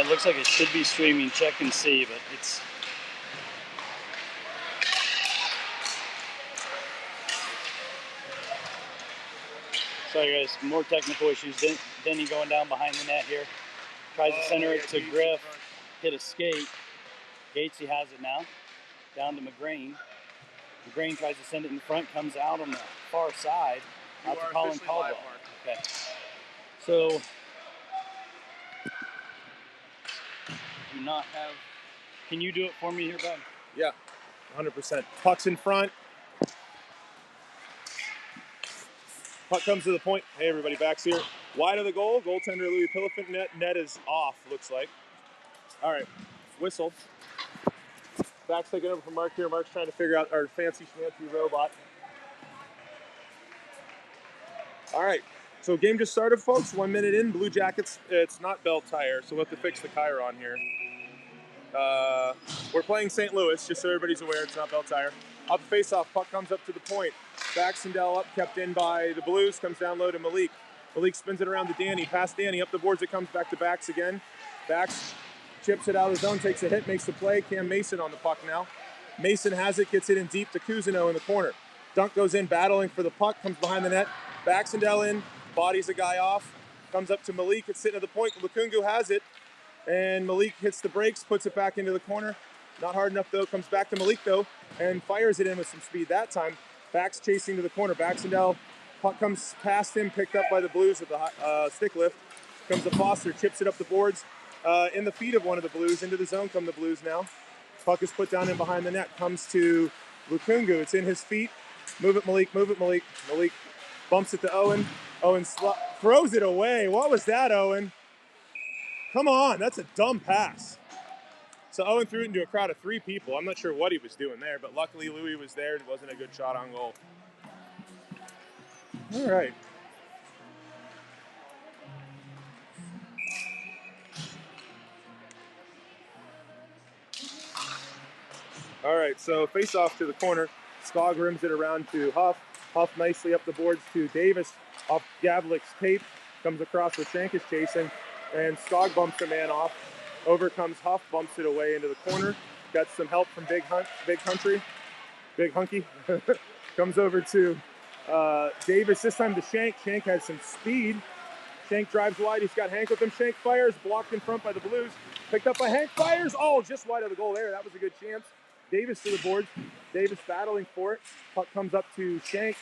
it looks like it should be streaming. Check and see, but it's... Sorry guys, more technical issues. Denny going down behind the net here. Tries to center it to Griff. Hit a skate. Gatesy has it now. Down to McGrain. McGrain tries to send it in front. Comes out on the far side. Out to Colin Caldwell. Okay. So... do not have... Can you do it for me here, bud? Yeah, 100%. Puck's in front. Puck comes to the point. Hey, everybody, backs here. Wide of the goal. Goaltender Louis Pillefant. Net is off, looks like. All right, whistle. Back's taking over from Mark here. Mark's trying to figure out our fancy schmancy robot. All right, so game just started, folks. 1 minute in. Blue Jackets, it's not belt tire, so we'll have to fix the chyron here. We're playing St. Louis, just so everybody's aware, it's not belt tire. Up face-off, puck comes up to the point. Baxendale up, kept in by the Blues, comes down low to Malik. Malik spins it around to Danny, past Danny, up the boards, it comes back to Bax again. Bax chips it out of the zone, takes a hit, makes the play. Cam Mason on the puck now. Mason has it, gets it in deep to Cousineau in the corner. Dunk goes in, battling for the puck, comes behind the net. Baxendale in, bodies a guy off, comes up to Malik, it's sitting at the point. Lukungu has it, and Malik hits the brakes, puts it back into the corner. Not hard enough though, comes back to Malik though, and fires it in with some speed that time. Bax chasing to the corner. Baxendale, puck comes past him, picked up by the Blues with the stick lift. Comes to Foster, chips it up the boards. In the feet of one of the Blues, into the zone come the Blues now. Puck is put down in behind the net, comes to Lukungu, it's in his feet. Move it Malik, move it Malik. Malik bumps it to Owen. Owen throws it away. What was that, Owen? Come on, that's a dumb pass. So Owen threw it into a crowd of 3 people. I'm not sure what he was doing there, but luckily Louis was there. It wasn't a good shot on goal. All right. All right, so face off to the corner. Skog rims it around to Huff. Huff nicely up the boards to Davis off Gavlik's tape. Comes across with Shank is chasing, and Skog bumps the man off. Over comes Huff, bumps it away into the corner. Got some help from Big Hunky. Comes over to Davis, this time to Shank. Shank has some speed. Shank drives wide, he's got Hank with him. Shank fires, blocked in front by the Blues. Picked up by Hank, fires, oh, just wide of the goal there. That was a good chance. Davis to the boards. Davis battling for it. Puck comes up to Shank.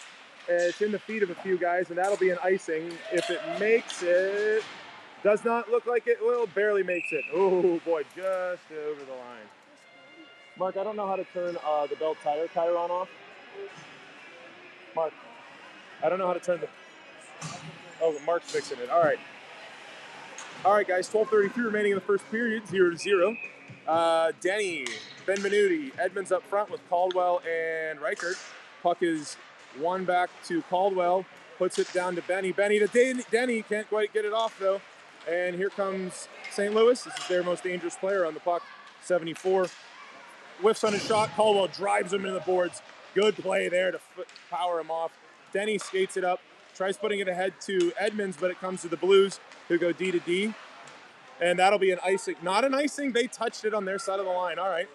It's in the feet of a few guys, and that'll be an icing. If it makes it, does not look like it will, barely makes it. Oh boy, just over the line. Mark, I don't know how to turn the belt tire chyron off. Mark, I don't know how to turn the... Oh, Mark's fixing it. All right. All right, guys, 12:33 remaining in the first period, 0-0. Denny, Benvenuti, Edmonds up front with Caldwell and Reichert. Puck is one back to Caldwell, puts it down to Benny. Benny to Denny, can't quite get it off though. And here comes St. Louis. This is their most dangerous player on the puck, 74. Whiffs on his shot, Caldwell drives him into the boards. Good play there to power him off. Denny skates it up, tries putting it ahead to Edmonds, but it comes to the Blues, who go D to D. And that'll be an icing. Not an icing, they touched it on their side of the line. All right.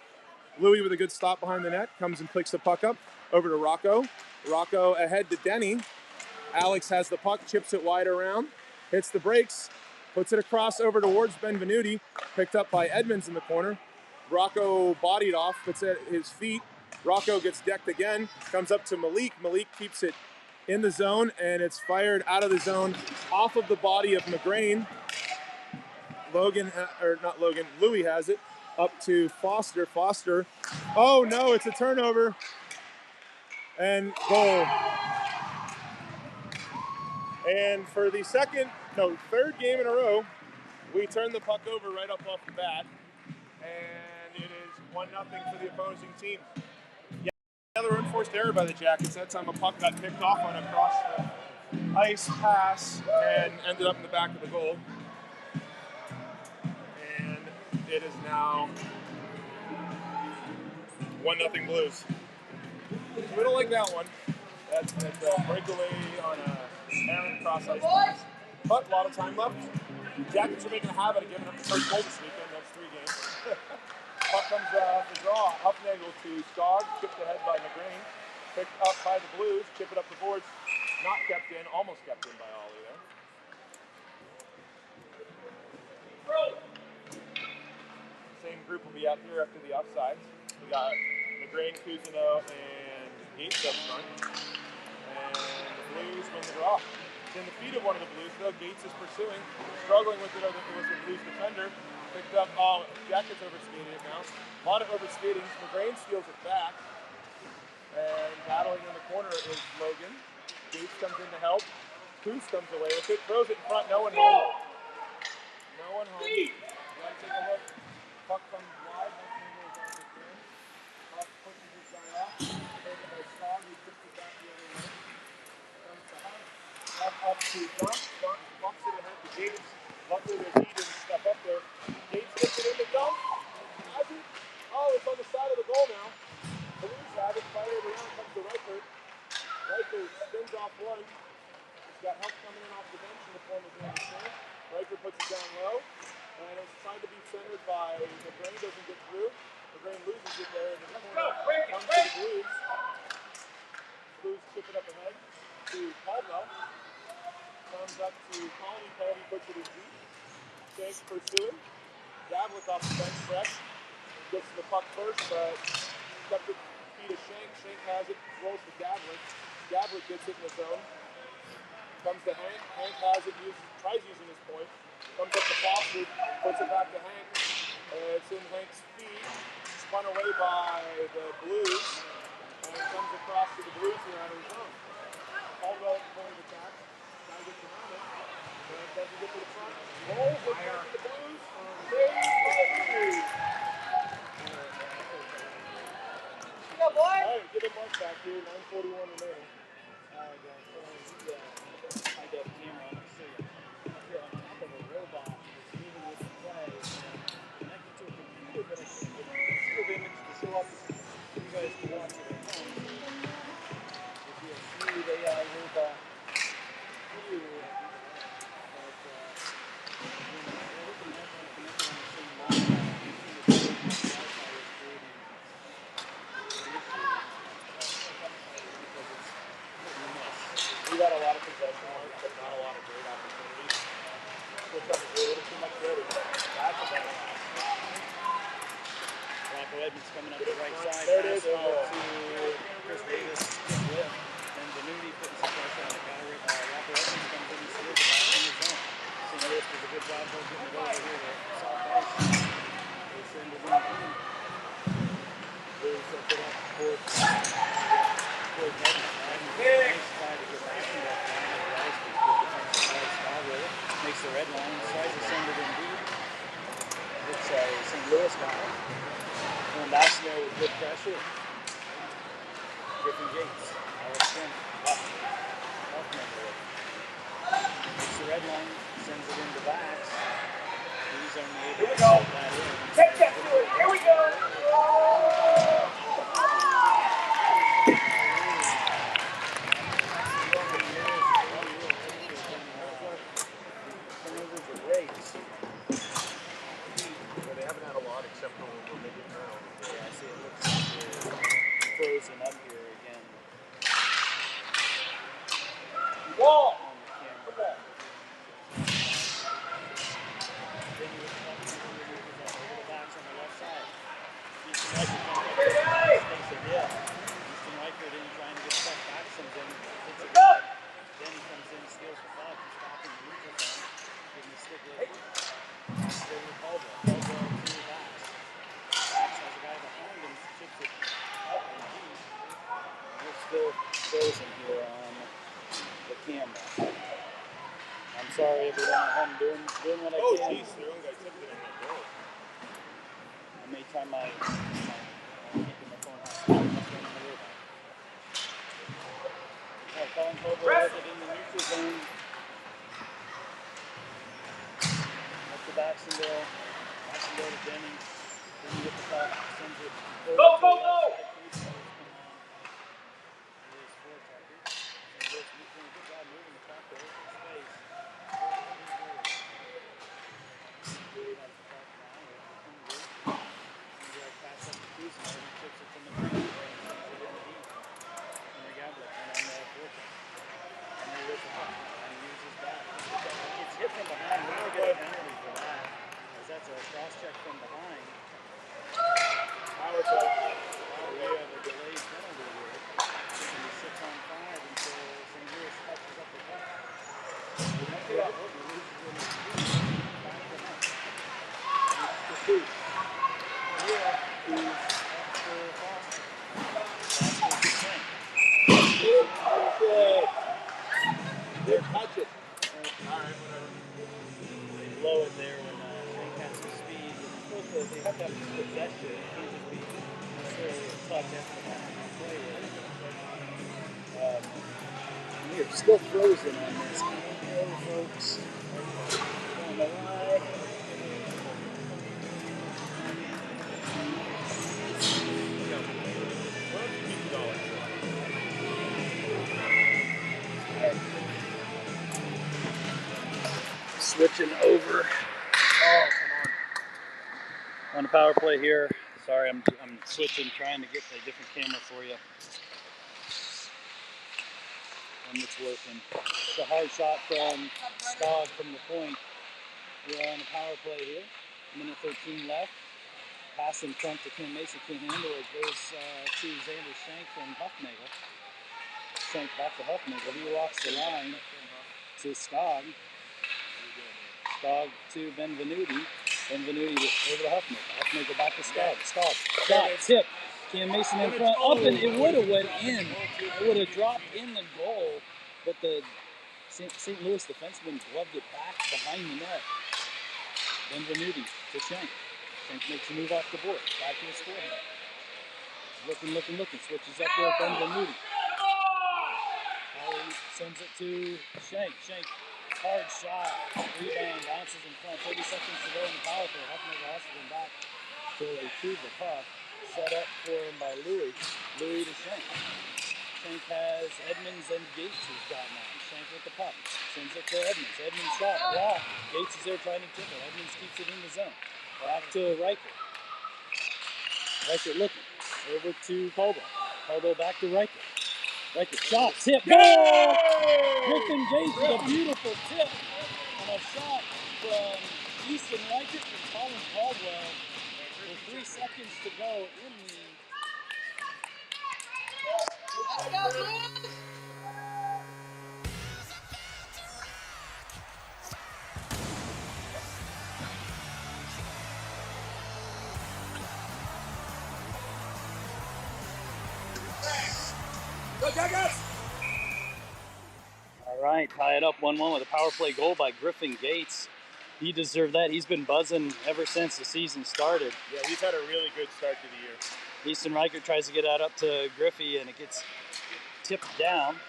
Louis with a good stop behind the net, comes and picks the puck up. Over to Rocco. Rocco ahead to Denny. Alex has the puck, chips it wide around, hits the brakes, puts it across over towards Benvenuti, picked up by Edmonds in the corner. Rocco bodied off, puts it at his feet. Rocco gets decked again, comes up to Malik. Malik keeps it in the zone, and it's fired out of the zone off of the body of McGrain. Louis has it up to Foster. Foster, oh no, it's a turnover. And goal. And for the third game in a row, we turned the puck over right up off the bat. And it is 1-0 for the opposing team. Yeah, another unforced error by the Jackets. That time a puck got picked off on a cross the ice pass and ended up in the back of the goal. And it is now 1-0 Blues. We don't like that one. That's a breakaway on a errant cross ice pass. But a lot of time left. Jackets are making a habit of giving up the first goal this weekend. Puck comes off the draw. Huffnagel to Skog, chipped ahead by McGrain. Picked up by the Blues, chip it up the boards. Not kept in, almost kept in by Ollie there. Same group will be out here after the offsides. We got McGrain, Cousineau, and Gates up front. And the Blues win the draw. It's in the feet of one of the Blues, though. Gates is pursuing, struggling with it. It was the Blues defender. Picked up, Jackets overskated it now. A lot of overskating. McGrain steals it back. And battling in the corner is Logan. Gates comes in to help. Coos comes away with it, throws it in front, no one home. No one home. You gotta take a look. Puck comes wide, Huffnagel is on the fin. Puck pushes his guy off. Taken by Skog, he puts it back the other way. Comes to Huff. Huff up to Dunk. Dunk bumps it ahead to Gates. Luckily there's heat and stuff up there. Gates gets it in the Dunk. Has it? Oh, it's on the side of the goal now. Blues have it, fire it around, comes to Reichert. Reichert spins off one. He's got help coming in off the bench in the form of Andy Smith. Reichert puts it down low. And it's trying to be centered by McGrain, doesn't get through. McGrain loses it there in the corner. Comes to the Blues. Blues chip it up ahead to Caldwell. Comes up to Colony. Colony puts it in deep. Shanks pursuing. Gavlik off the bench press. Gets to the puck first, but kept it feet of Shank. Shank has it, rolls to Gavlik. Gavlik gets it in the zone. Comes to Hank. Hank has it, tries using his point. Comes up to Foster, puts it back to Hank. It's in Hank's feet. Spun away by the Blues. And it comes across to the Blues here out of his zone. Caldwell at the point of attack. Trying to get around it. And doesn't get to the front. Rolls it back to the Blues. Saved by the Blues. All right, give it Mark back here. 9:41 remaining. Alright guys, I got a camera on, I'll show you. Up here on top of a robot that's moving with the play, connected to a computer, but I can't get a picture of image to show up so you guys can watch it at home. It'd be a smooth AI robot here, but everybody knows how to connect it on the same line. We got a lot of possession work, but not a lot of great opportunities. Switch up a little too much ready. That's a better pass. Rocco Edmonds coming up the right side. There it is. Over to Chris Davis. And Benuti putting some pressure on the guy. Rocco Edmonds comes in and steals the back in the zone. St. Louis does a good job of getting it over here to South Ice. They send it in. Blues up it up for Edmonds. Nice try to get back to that line of the ice, but good defensive play. Scott with it. Makes the red line. Tries to send it in deep. It's a St. Louis guy. And that's there with good pressure. Griffin Gates. Alex Finn. Makes the red line. Sends it into backs. He's only able to set that in. Take that to it. Here we go. Frozen up here again. Wall! On the camera. Then you look over the backs on the left side. Easton Reichert comes up with it. Takes a hit. Easton Reichert in trying to get stuff back. Comes in, hits it good. Then he comes in, steals the puck, stopping the neutral zone. Getting the stick with it. Still with Caldwell. Caldwell to the backs. Backs has a guy behind him, chips it up and deep. We're still frozen here on the camera. I'm sorry everyone at home doing what I can. Oh, jeez, their own guy tipped it in that goal. I may try my keeping my phone hot. Alright, Colin Caldwell with it in the neutral zone. Up to Baxendale. Baxendale to Denny. Then you get the puck, sends it. Go, go, go! from behind, we're going to get a penalty for that, because that's a cross check from behind. Power play. We have a delayed penalty here. And we 6 on 5 until St. Louis touches up the puck. Didn't touch it. Alright, whatever. They blow it there when Shank has some speed. They have to have possession. It can't just be necessarily a touch after the play. We are still frozen on this. I don't know, folks. I don't know why. Switching over. Oh, come on the power play here. Sorry, I'm switching, trying to get a different camera for you. One that's working. It's a hard shot from Stog from the point. We're on the power play here. Minute 13 left. Pass in front to Kim Mason, can't handle it. Goes to Xander Shank from Huffnagel. Shank back to Huffnagel. He walks the line to Stog. Stog to Benvenuti. Benvenuti over to Huffnagel. Huffnagel back to Stog. Stog. Shot, tip. Cam Mason in front. Up and it would have went in. It would have dropped in the goal. But the St. Louis defenseman gloved it back behind the net. Benvenuti to Shank. Shank makes a move off the board. Back to the scoreboard. Looking. Switches up with Benvenuti. Holly sends it to Shank. Shank, hard shot. Rebound, bounces in front. 30 seconds to go in the power play. Huffnagel has to come back to retrieve the puck. Set up for him by Louis. Louis to Shank. Shank has Edmonds and Gates who's got now. Shank with the puck. Sends it to Edmonds. Edmonds shot. Block. Gates is there trying to tip it. Edmonds keeps it in the zone. Back to Reichert. Reichert looking. Over to Colbo. Colbo back to Reichert. Reichert shot. Tip. Goal! Griffin Gates with a beautiful tip. And a shot from Easton Reichert and Colin Caldwell. With 3 seconds to go in the... Let's go, Blues! Go, Jackets! All right, tie it up 1-1 with a power play goal by Griffin Gates. He deserved that. He's been buzzing ever since the season started. Yeah, he's had a really good start to the year. Easton Reichert tries to get that up to Griffey, and it gets tipped down.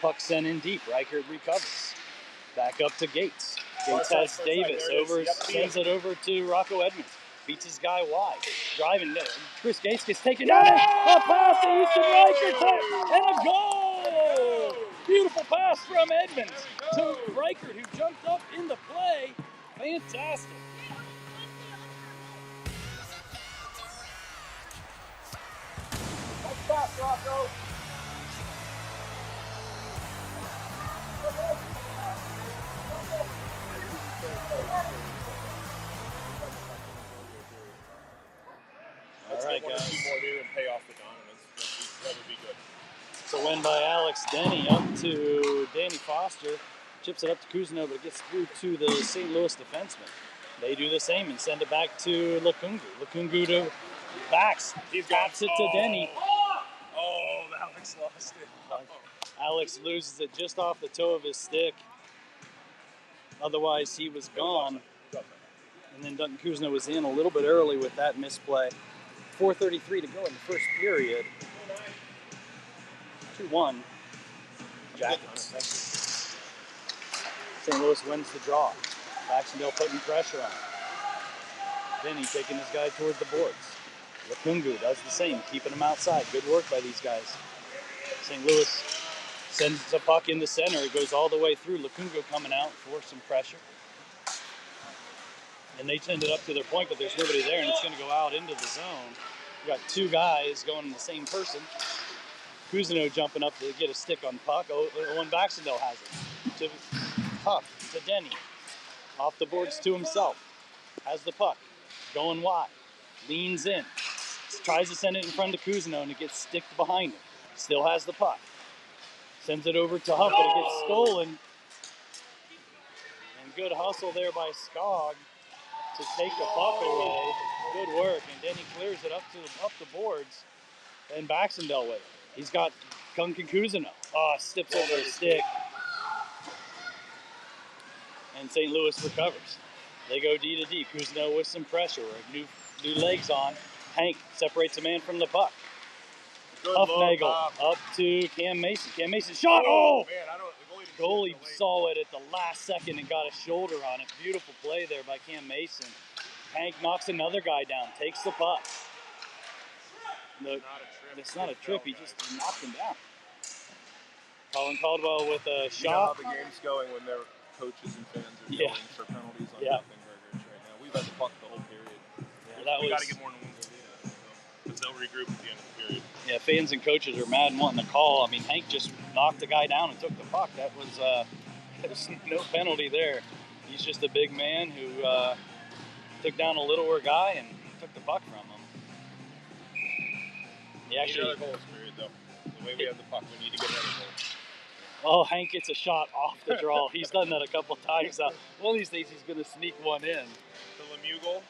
Puck sent in deep. Reichert recovers. Back up to Gates. Gates has Davis over, sends it over to Rocco Edmonds. Beats his guy wide. Driving. Chris Gates gets taken down. A pass to Easton Reichert and a goal! Beautiful pass from Edmonds to Reichert, who jumped up in the play. Fantastic. Stop, Rocco! All right, guys. 2 more here and pay off the Donovans. That would be good. It's a win by Alex Denny up to Danny Foster. Chips it up to Kuzno, but it gets through to the St. Louis defenseman. They do the same and send it back to Lukungu. Lukungu to backs. Taps it to Denny. Oh, Alex lost it. Alex loses it just off the toe of his stick. Otherwise, he was gone. And then Duncan Kuzno was in a little bit early with that misplay. 4:33 to go in the first period. 2-1. Jackets. St. Louis wins the draw. Baxendale putting pressure on. Denny taking his guy toward the boards. Lukungu does the same, keeping him outside. Good work by these guys. St. Louis sends the puck in the center. It goes all the way through. Lukungu coming out for some pressure. And they send it up to their point, but there's nobody there, and it's going to go out into the zone. We got 2 guys going the same person. Kuzno jumping up to get a stick on the puck. Owen Baxendale has it. To Huff, to Denny. off the boards to himself. Has the puck. Going wide. Leans in. Tries to send it in front of Kuzino, and it gets sticked behind him. Still has the puck. Sends it over to Huff, but it gets stolen. And good hustle there by Skog to take the puck away. Good work. And then he clears it up the boards. And Baxendale with it. He's got Duncan Kuzino. Steps over his stick. And St. Louis recovers. They go D to D. Kuzno with some pressure. New legs on. Hank separates a man from the puck. Huffnagel up to Cam Mason. Cam Mason shot. Oh! Man, The goalie saw it at the last second and got a shoulder on it. Beautiful play there by Cam Mason. Hank knocks another guy down. Takes the puck. It's not a trip. He just knocked him down. Colin Caldwell with a shot. You know how the game's going when their coaches and fans are going for penalties on nothing burgers right now. We've had the puck the whole period. Yeah, we got to get more than one goal. Because they'll regroup at the end of the period. Yeah, fans and coaches are mad and wanting the call. I mean, Hank just knocked the guy down and took the puck. That was there's no penalty there. He's just a big man who took down a littler guy and took the puck from him. He actually, need another goal period, though. The way we have the puck, we need to get another goal. Oh, Hank gets a shot off the draw. He's done that a couple times now. One of these days he's going to sneak one in. The Lemieux goal?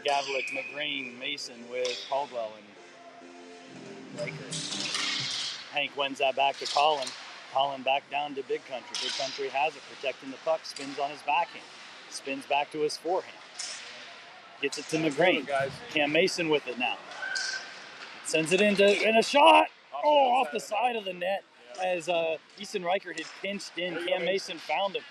Gavlik, McGreen, Mason with Caldwell and Riker. Hank wins that back to Colin. Colin back down to Big Country. Big Country has it, protecting the puck. Spins on his backhand. Spins back to his forehand. Gets it to McGreen. Cam Mason with it now. Sends it in a shot. Off the side of the net as Easton Reichert had pinched in. Cam Mason found him,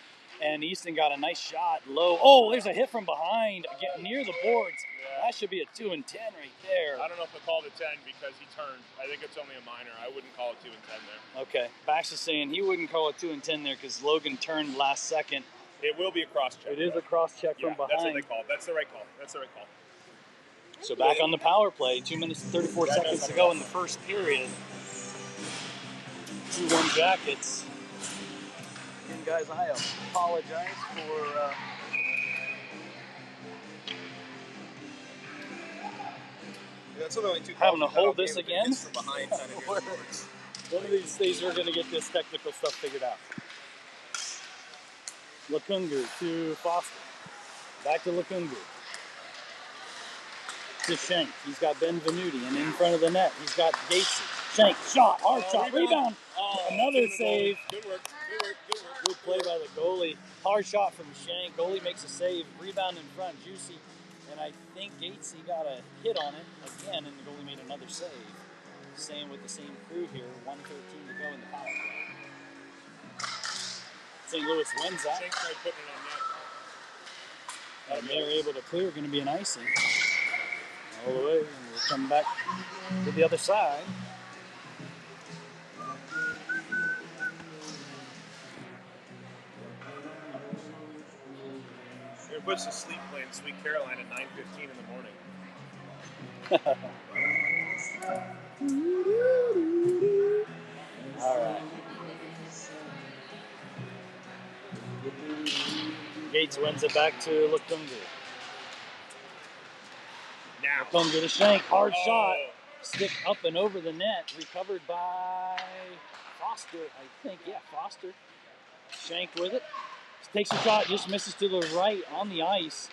and Easton got a nice shot low. Oh, there's a hit from behind, getting near the boards. Yeah. That should be a 2 and 10 right there. I don't know if I called it 10 because he turned. I think it's only a minor. I wouldn't call it 2 and 10 there. Okay. Bax is saying he wouldn't call it 2 and 10 there because Logan turned last second. It will be a cross check. It is a cross check from behind. That's what they call it. That's the right call. That's the right call. So back on the power play, 2 minutes and 34 seconds to go in the first period. 2-1 Jackets. And guys, I apologize for that's only 2 having to hold this again. From behind, kind of One of these days we're going to get this technical stuff figured out. Lukungu to Foster. Back to Lukungu. To Shank. He's got Benvenuti, and in front of the net, he's got Gatesy. Shank, shot, hard shot, rebound. Another save. Good work. Good play by the goalie. Hard shot from Shank. Goalie makes a save. Rebound in front, Juicy. And I think Gatesy got a hit on it again, and the goalie made another save. Same with the same crew here. 1:13 to go in the power play. St. Louis wins that. Shank's like putting it on net. And they're able to clear. Going to be an icing. All the way, and we'll come back to the other side. Your puts to sleep playing Sweet Caroline at 9:15 in the morning. All right. Gates wins it back to Lukungu. Now. Lukungu to Shank. Hard shot. Stick up and over the net. Recovered by Foster, I think. Yeah, Foster. Shank with it. Takes a shot, just misses to the right on the ice.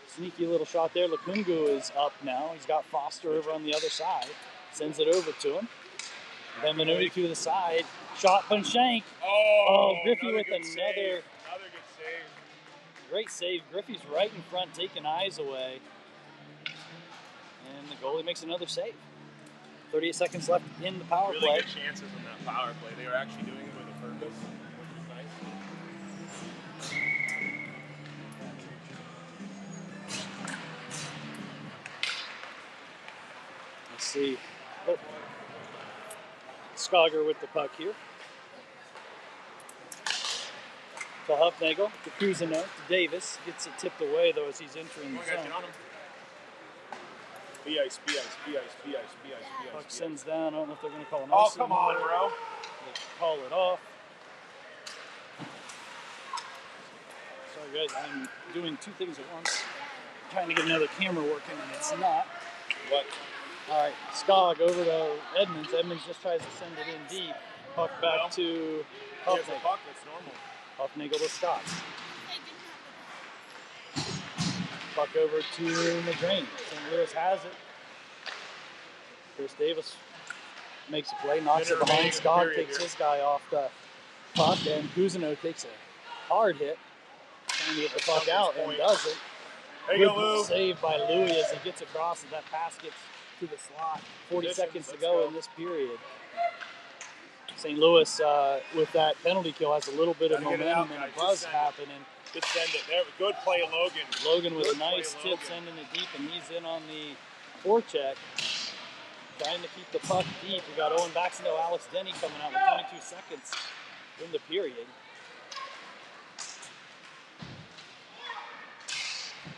Sneaky little shot there. Lukungu is up now. He's got Foster over on the other side. Sends it over to him. Benvenuti to the side. Shot from Shank. Griffey with another good save. Great save. Griffey's right in front, taking eyes away. And the goalie makes another save. 38 seconds left in the power play. Really good chances in that power play. They were actually doing it with a purpose. Let's see. Skogger with the puck here. To Huffnagel, to Kuzino, to Davis. Gets it tipped away though as he's entering the zone. Be-ice. Puck sends down. I don't know if they're going to call an Oh, icing. come on, bro. They call it off. guys, I'm doing two things at once. Trying to get another camera working, and it's not. What? All right, Skog over to Edmonds. Edmonds just tries to send it in deep. Puck back to There's a Huffnagel. puck, that's normal. Huffnagel to Scott. Puck over to McGrain. St. Louis has it. Chris Davis makes a play, knocks it behind. Skog takes his guy off the puck, and Cousineau takes a hard hit, trying to get the puck out, and does it. Good save by Louis as he gets across, and that pass gets to the slot. 40 seconds to go in this period. St. Louis, with that penalty kill, has a little bit of momentum and a buzz happening. Just send it. There, good play, Logan. Logan with a nice tip, sending it deep, and he's in on the forecheck. Trying to keep the puck deep. We got Owen Baxendale, Alex Denny coming out with 22 seconds in the period.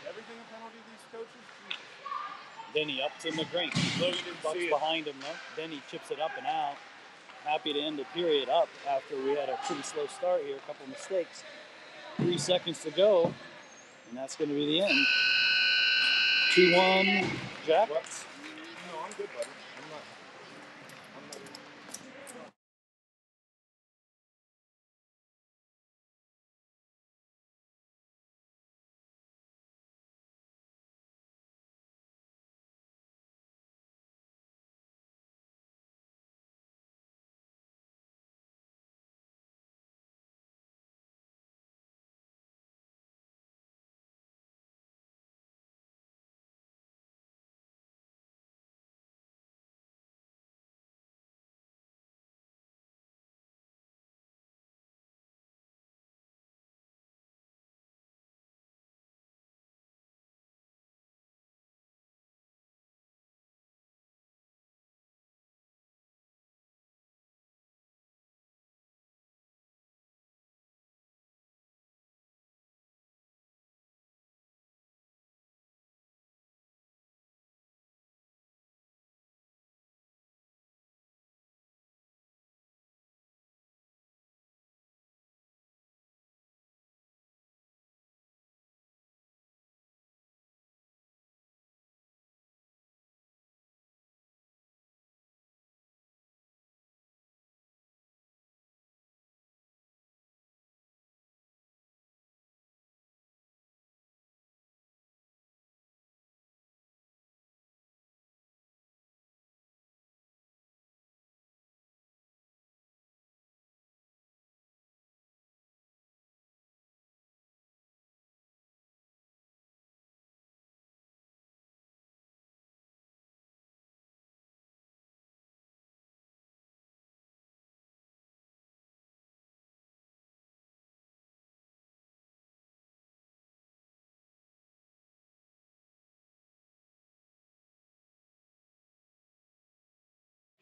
Everything a penalty, these coaches? Denny up to McGrain. Logan didn't Buck's see it. behind him though. Denny chips it up and out. Happy to end the period up after we had a pretty slow start here. A couple mistakes. 3 seconds to go, and that's going to be the end. 2-1 Jackets. No, I'm good, buddy. I'm not.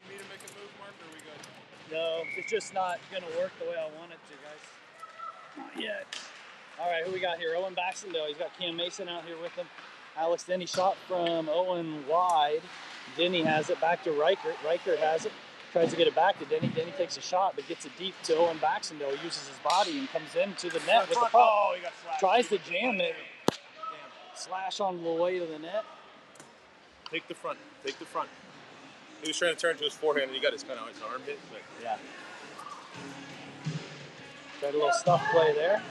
You need to make a move, Mark, or are we good? No, it's just not going to work the way I want it to, guys. Not yet. All right, who we got here? Owen Baxendale. He's got Cam Mason out here with him. Alex Denny shot from Owen wide. Denny has it back to Reichert. Reichert has it. Tries to get it back to Denny. Denny takes a shot, but gets it deep to Owen Baxendale. Uses his body and comes into the net with the puck. Oh, he got slashed. Tries to jam it. Slash on the way to the net. Take the front. Take the front. He was trying to turn to his forehand, and he got his kind of his arm hit. But yeah. Tried a little stuff play there.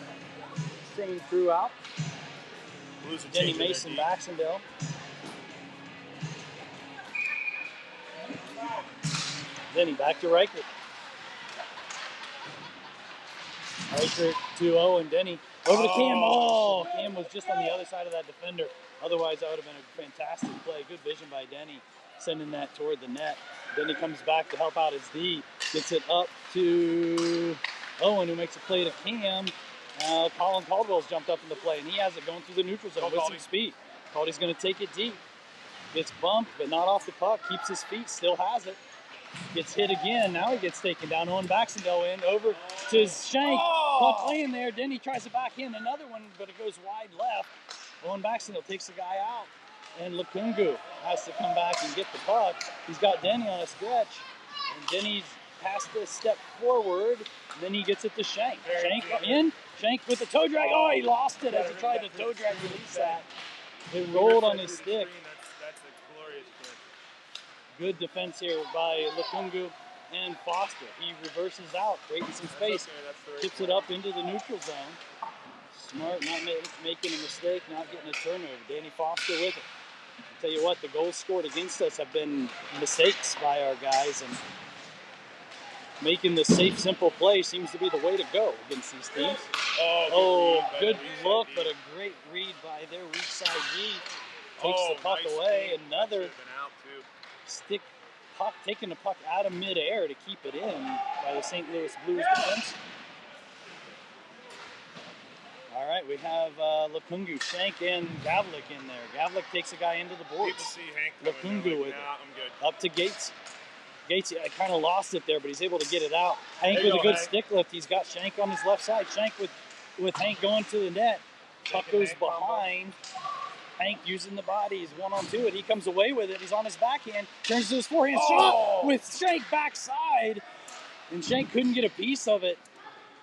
Same throughout. Denny Mason, Baxendale. Denny back to Reichert. Reichert 2-0 and Denny over to Cam. Oh, Cam was just on the other side of that defender. Otherwise, that would have been a fantastic play. Good vision by Denny, sending that toward the net. Denny comes back to help out his D. Gets it up to Owen, who makes a play to Cam. Colin Caldwell's jumped up in the play, and he has it going through the neutral zone with some speed. Caldy's going to take it deep. Gets bumped, but not off the puck. Keeps his feet, still has it. Gets hit again. Now he gets taken down. Owen Baxendale in over to Shank. Puck laying there. Denny tries to back in. Another one, but it goes wide left. Owen Baxendale takes the guy out. And Lukungu has to come back and get the puck. He's got Denny on a stretch. And Denny's has to step forward. Then he gets it to Shank. Shank in. Shank with the toe drag. Oh, he lost it as he tried to toe drag release that. It rolled on his stick. That's a glorious clip. Good defense here by Lukungu and Foster. He reverses out, creating some space. Tips it up into the neutral zone. Smart, not making a mistake, not getting a turnover. Danny Foster with it. I'll tell you what, the goals scored against us have been mistakes by our guys, and making the safe, simple play seems to be the way to go against these teams. Oh, good look, but a great read by their weak side D. Takes the puck away. Another stick puck, taking the puck out of midair to keep it in by the St. Louis Blues defense. All right, we have Lukungu, Shank, and Gavlik in there. Gavlik takes a guy into the boards. Lukungu with it. I'm good. Up to Gates. Gates kind of lost it there, but he's able to get it out. Hank with a good stick lift. He's got Shank on his left side. Shank with Hank going to the net. Puck goes behind. Hank using the body. He's 1-on-2 it. He comes away with it. He's on his backhand. Turns to his forehand shot with Shank backside. And Shank couldn't get a piece of it.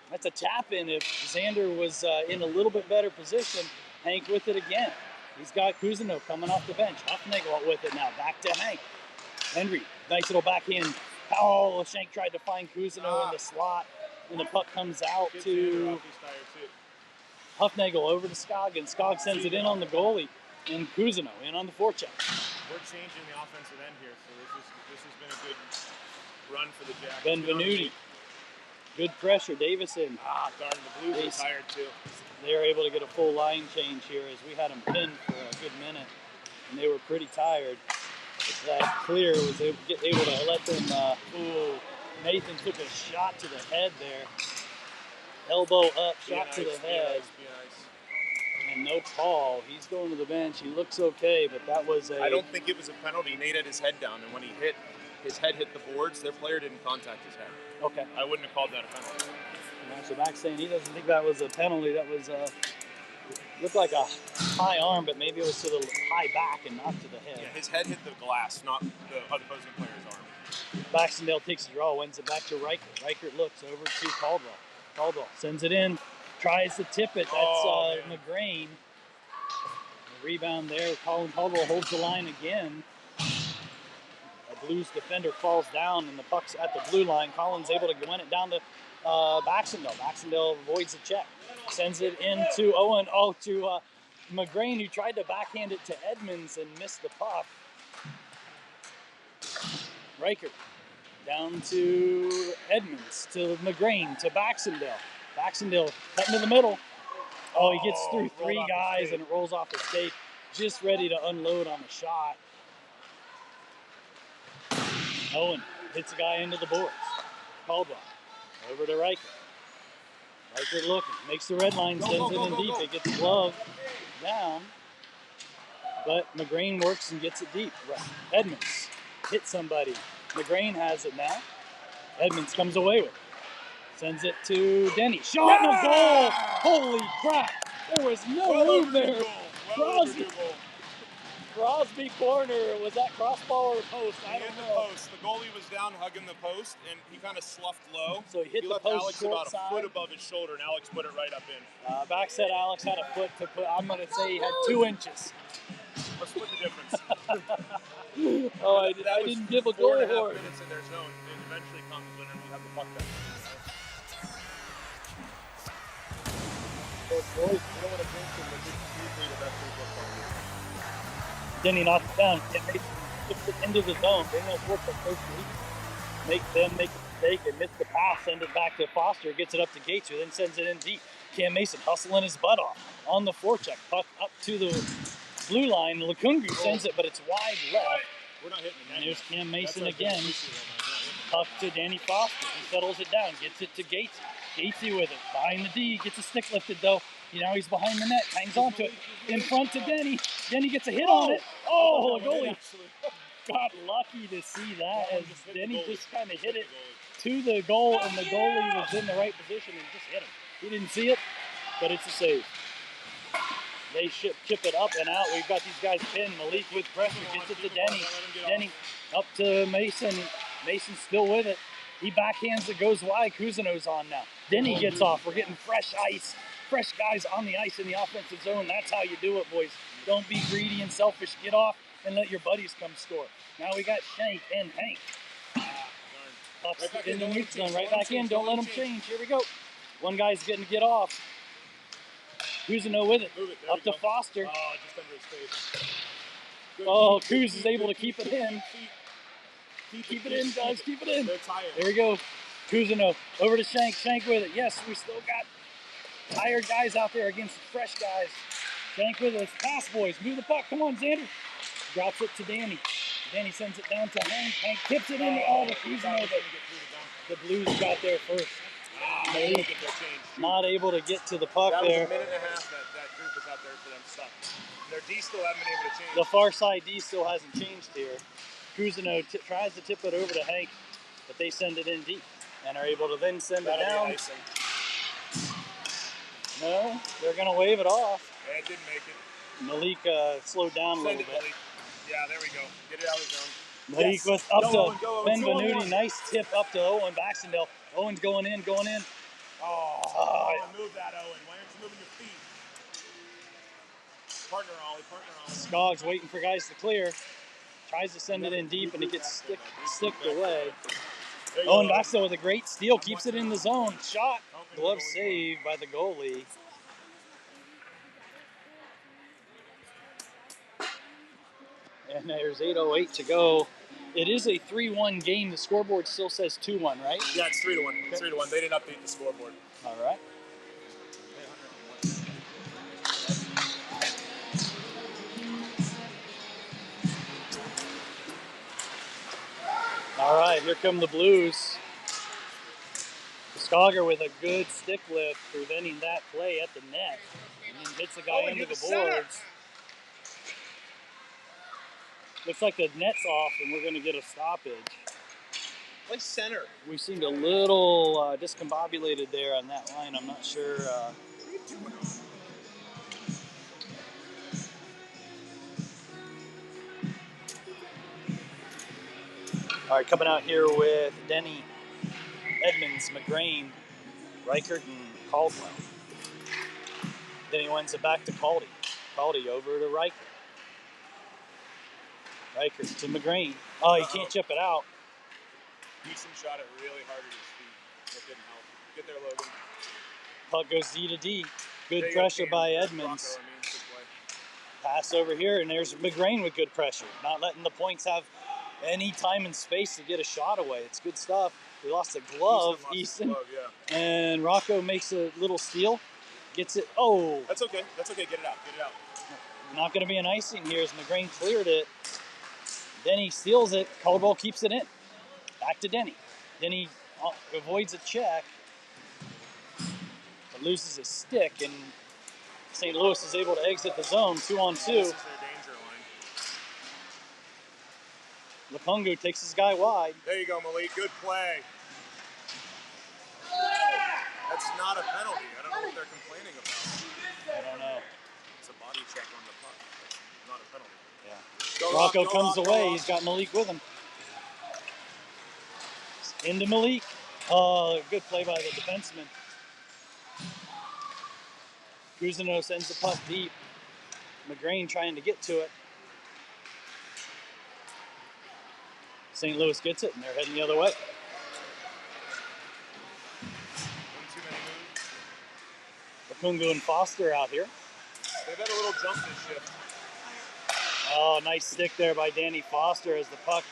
That's a tap in. If Xander was in a little bit better position, Hank with it again. He's got Cousineau coming off the bench. Huffnagel with it now. Back to Hank. Henry, nice little backhand. Oh, Shank tried to find Cousineau in the slot, and the puck comes out to Huffnagel over to Skog, and Skog sends it in on the goalie, and Cousineau in on the forecheck. We're changing the offensive end here, so this has been a good run for the Jacks. Benvenuti. Good pressure, Davison. Darn, the Blues are tired too. They're able to get a full line change here as we had them pinned for a good minute, and they were pretty tired. That Clear was able to let them. Nathan took a shot to the head there. Elbow up, shot to the head. And no call. He's going to the bench. He looks okay, but that was I don't think it was a penalty. Nate had his head down, and when his head hit the boards, their player didn't contact his head. Okay. I wouldn't have called that a penalty. So Max saying he doesn't think that was a penalty. That was looked like a high arm, but maybe it was to the high back and not to the head. Yeah, his head hit the glass, not the opposing player's arm. Baxendale takes a draw, wins it back to Reichert. Reichert looks over to Caldwell. Caldwell sends it in, tries to tip it. That's McGrain. The rebound there. Colin Caldwell holds the line again. A Blues defender falls down, and the puck's at the blue line. Collins able to win it down to Baxendale. Baxendale avoids the check. Sends it into Owen. To McGrain, who tried to backhand it to Edmonds and missed the puck. Reichert down to Edmonds, to McGrain, to Baxendale. Baxendale cutting to the middle. He gets through three guys and it rolls off his tape. Just ready to unload on the shot. Owen hits a guy into the boards. Caldwell over to Reichert. Reichert looking, makes the red line, sends it in deep. It gets gloved down, but McGrain works and gets it deep. Edmonds hits somebody. McGrain has it now. Edmonds comes away with it. Sends it to Denny. Shot and a goal! Holy crap! There was no move there. Crosby corner. Was that crossbar or post? I don't know. The post. The goalie was down hugging the post, and he kind of sloughed low. So he left post Alex short about side. a foot above his shoulder, and Alex put it right up in. Back said Alex had a foot to put. I'm going to say he had 2 inches. Let's split the difference. I didn't give a goal 4.5 for it. minutes in their zone, and eventually comes when we have the puck back. So boys, you don't want to drink them, but this is usually the best thing for you. Denny knocks it down. Tips it into the zone. Daniel works up close to each. Make a mistake and miss the pass. Send it back to Foster. Gets it up to Gates, who then sends it in deep. Cam Mason hustling his butt off on the forecheck. Puck up to the blue line. Lukungu sends it, but it's wide left. We're not hitting the net. And there's Cam Mason again. Puck to Danny Foster. He settles it down. Gets it to Gates. Gatesy with it. Behind the D. Gets a stick lifted though. Now he's behind the net. Hangs on to it. In front to Denny. Denny gets a hit on it. The goalie got lucky to see that as Denny just kind of hit it to the goal, and the goalie was in the right position and just hit him. He didn't see it, but it's a save. They chip it up and out. We've got these guys pinned. Malik with pressure gets it to Denny. Denny up to Mason. Mason's still with it. He backhands it, goes wide. Kuzino's on now. Denny gets off. We're getting fresh ice. Fresh guys on the ice in the offensive zone. That's how you do it, boys. Don't be greedy and selfish. Get off and let your buddies come score. Now we got Shank and Hank. Pucks in the neutral zone. Right back in. Don't let them change. Here we go. One guy's getting to get off. Kuzino with it. Up to Foster. Oh, just under his face. Oh, Kuz is able to keep it in. Keep it in, guys. Keep it in. They're tired. There we go. Kuzino over to Shank. Shank with it. Yes, we still got tired guys out there against fresh guys. Shank with it. Pass, boys. Move the puck. Come on, Xander. Drops it to Danny. Danny sends it down to Hank. Hank tips it in. Oh, the Kuzino. The Blues got there first. Not able to get to the puck there. That was a minute and a half that group was out there for them stuck. Their D still haven't been able to change. The far side D still hasn't changed here. Kuzino tries to tip it over to Hank, but they send it in deep and are able to then send it down. No, they're going to wave it off. Yeah, it didn't make it. Malik slowed down a little bit. Malik. Yeah, there we go. Get it out of the zone. Malik was up to Ben Venuti. Nice tip up to Owen Baxendale. Owen's going in. Oh, move that, Owen. Why aren't you moving your feet? Partner Ollie. Skog's waiting for guys to clear. Tries to send it in deep, and it gets sticked away. Owen Baxendale with a great steal. Keeps it in the zone. Shot. Glove save by the goalie. And there's 8:08 to go. It is a 3-1 game. The scoreboard still says 2-1, right? Yeah, it's 3-1. Okay. It's 3-1. They didn't update the scoreboard. All right. All right, here come the Blues. Skogger with a good stick lift, preventing that play at the net. And then hits the guy into the boards. Looks like the net's off, and we're going to get a stoppage. Play center. We seemed a little discombobulated there on that line. I'm not sure. All right, coming out here with Denny, Edmonds, McGrain, Reichert, and Caldwell. Then he wins it back to Caldy. Caldy over to Reichert. Reichert to McGrain. Oh, he can't chip it out. Houston shot it really hard at his feet. That didn't help. Get there, Logan. Puck goes D to D. Good pressure by Edmonds. Pass over here, and there's McGrain with good pressure. Not letting the points have any time and space to get a shot away. It's good stuff. We lost a glove, Easton. Yeah. And Rocco makes a little steal. Gets it. Oh. That's okay. Get it out. Not going to be an icing here as McGrain cleared it. Denny steals it. Caldwell keeps it in. Back to Denny. Denny avoids a check, but loses his stick, and St. Louis is able to exit the zone 2-on-2. This is their danger line. Lupungu takes his guy wide. There you go, Malik. Good play. That's not a penalty. I don't know what they're complaining about. I don't know. It's a body check on the puck. That's not a penalty. Yeah. Rocco comes away. He's got Malik with him. Into Malik. Good play by the defenseman. Kuzino sends the puck deep. McGrain trying to get to it. St. Louis gets it, and they're heading the other way. Lupungu and Foster out here. They've had a little jump this shift. Oh, nice stick there by Danny Foster as the puck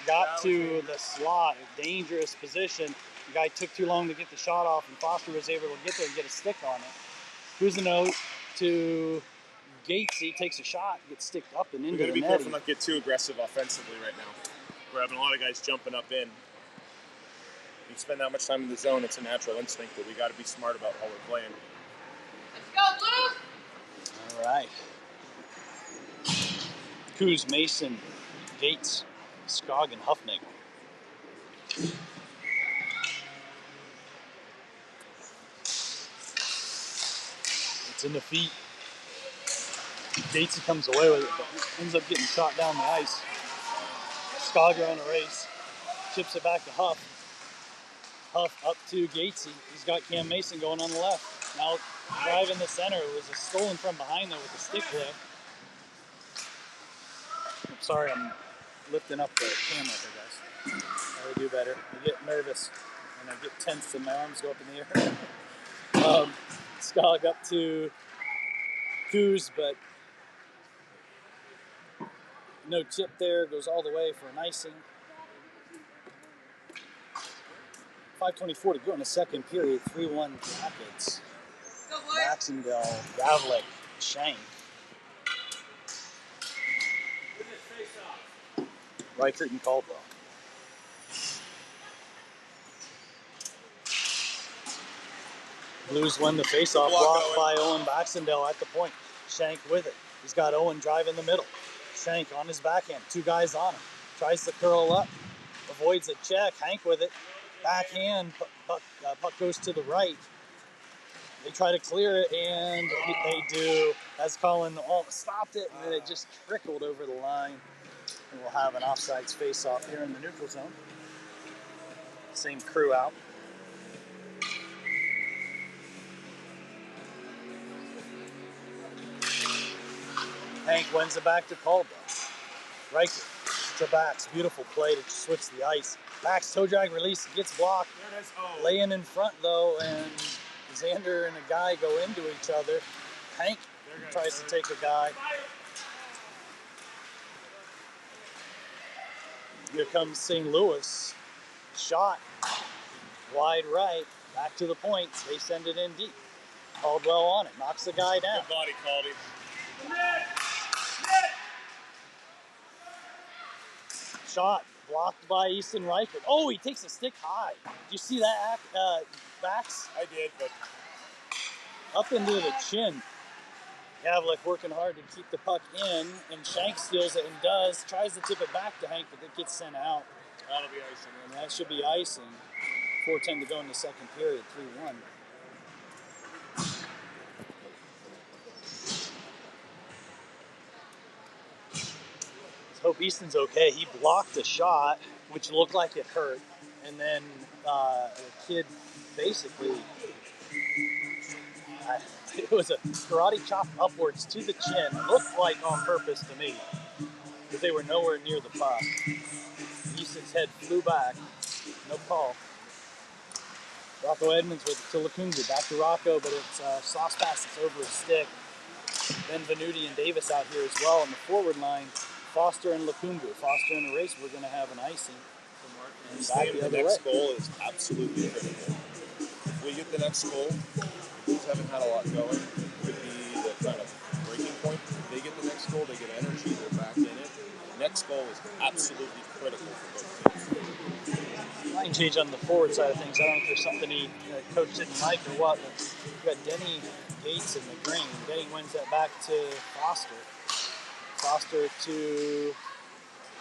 got to the slot. A dangerous position. The guy took too long to get the shot off, and Foster was able to get there and get a stick on it. Kuzino to Gates. He takes a shot, gets sticked up and into the net. We got to be careful not to get too aggressive offensively right now. We're having a lot of guys jumping up in. You spend that much time in the zone, it's a natural instinct, but we got to be smart about how we're playing. Let's go, Luke! All right. Kuz, Mason, Gates, Skog, and Huffnagel. It's in the feet. Gatesy comes away with it, but ends up getting shot down the ice. Skogger on a race. Chips it back to Huff. Huff up to Gatesy. He's got Cam Mason going on the left. Now driving the center. It was a stolen from behind though with the stick lift. I'm sorry, I'm lifting up the camera here, guys. I would do better. I get nervous and I get tense and my arms go up in the air. Skog up to Coos, but no chip there. Goes all the way for an icing. 5:24 to go in the second period. 3-1 Rapids. Maxendale, Gavlik, Shank. Reichert and Caldwell. Blues win the faceoff, blocked by Owen Baxendale at the point. Shank with it. He's got Owen driving the middle. Shank on his backhand, 2 guys on him. Tries to curl up, avoids a check. Hank with it. Backhand, puck goes to the right. They try to clear it, and they do. As Colin stopped it, and then it just trickled over the line. And we'll have an offsides face-off here in the neutral zone. Same crew out. Hank wins it back to Caldwell. Reichert to Bax. Beautiful play to switch the ice. Bax toe drag release, gets blocked. Laying in front though, and Xander and a guy go into each other. Hank tries to take a guy. Here comes St. Louis. Shot. Wide right. Back to the point. They send it in deep. Caldwell on it. Knocks the guy down. Good body, Caldy. Shot. Blocked by Easton Reichert. Oh, he takes a stick high. Did you see that, Bax? I did, but Up into the chin. Gavlik working hard to keep the puck in, and Shank steals it and tries to tip it back to Hank, but it gets sent out. that'll be icing. And that should be icing. 4:10 to go in the second period, 3-1. Let's hope Easton's okay. He blocked a shot, which looked like it hurt, and then the kid basically, it was a karate chop upwards to the chin. Looked like on purpose to me, because they were nowhere near the puck. Easton's head flew back. No call. Rocco Edmonds with it to Lakungu. Back to Rocco, but it's sauce pass. It's over his stick. Then Venuti and Davis out here as well on the forward line. Foster and Lakungu. Foster in the race. We're going to have an icing. And back the other next way. goal is absolutely critical. If we get the next goal, we haven't had a lot going. It could be the kind of breaking point. If they get the next goal, they get energy. They're back in it. Next goal is absolutely critical for both teams. Line change on the forward side of things. I don't know if there's something coach didn't like or what, but we've got Denny, Gates, and McGreen. Denny wins that back to Foster. Foster to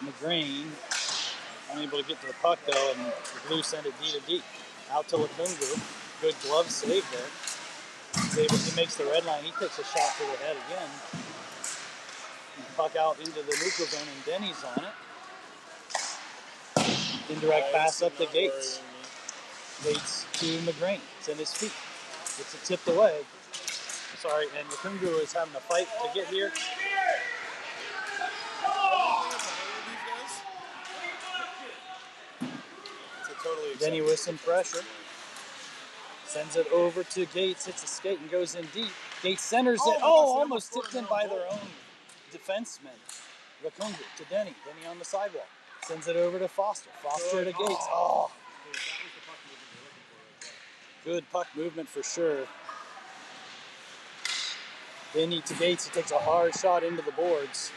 McGreen. Unable to get to the puck though, and the Blues send it D to D. Out to Lakungu. Good glove save there. He makes the red line. He takes a shot to the head again. And puck out into the neutral zone, and Denny's on it. Indirect pass up to Gates. Gates to McGreen. It's in his feet. Gets it tipped away. Sorry, and Lakungu is having a fight to get here. Denny with some pressure. Sends it over to Gates. Hits a skate and goes in deep. Gates centers it. Oh, almost tipped in by their own defenseman. Lakungu to Denny. Denny on the sidewalk. Sends it over to Foster. Foster to Gates. Oh. Good puck movement for sure. Denny to Gates. He takes a hard shot into the boards.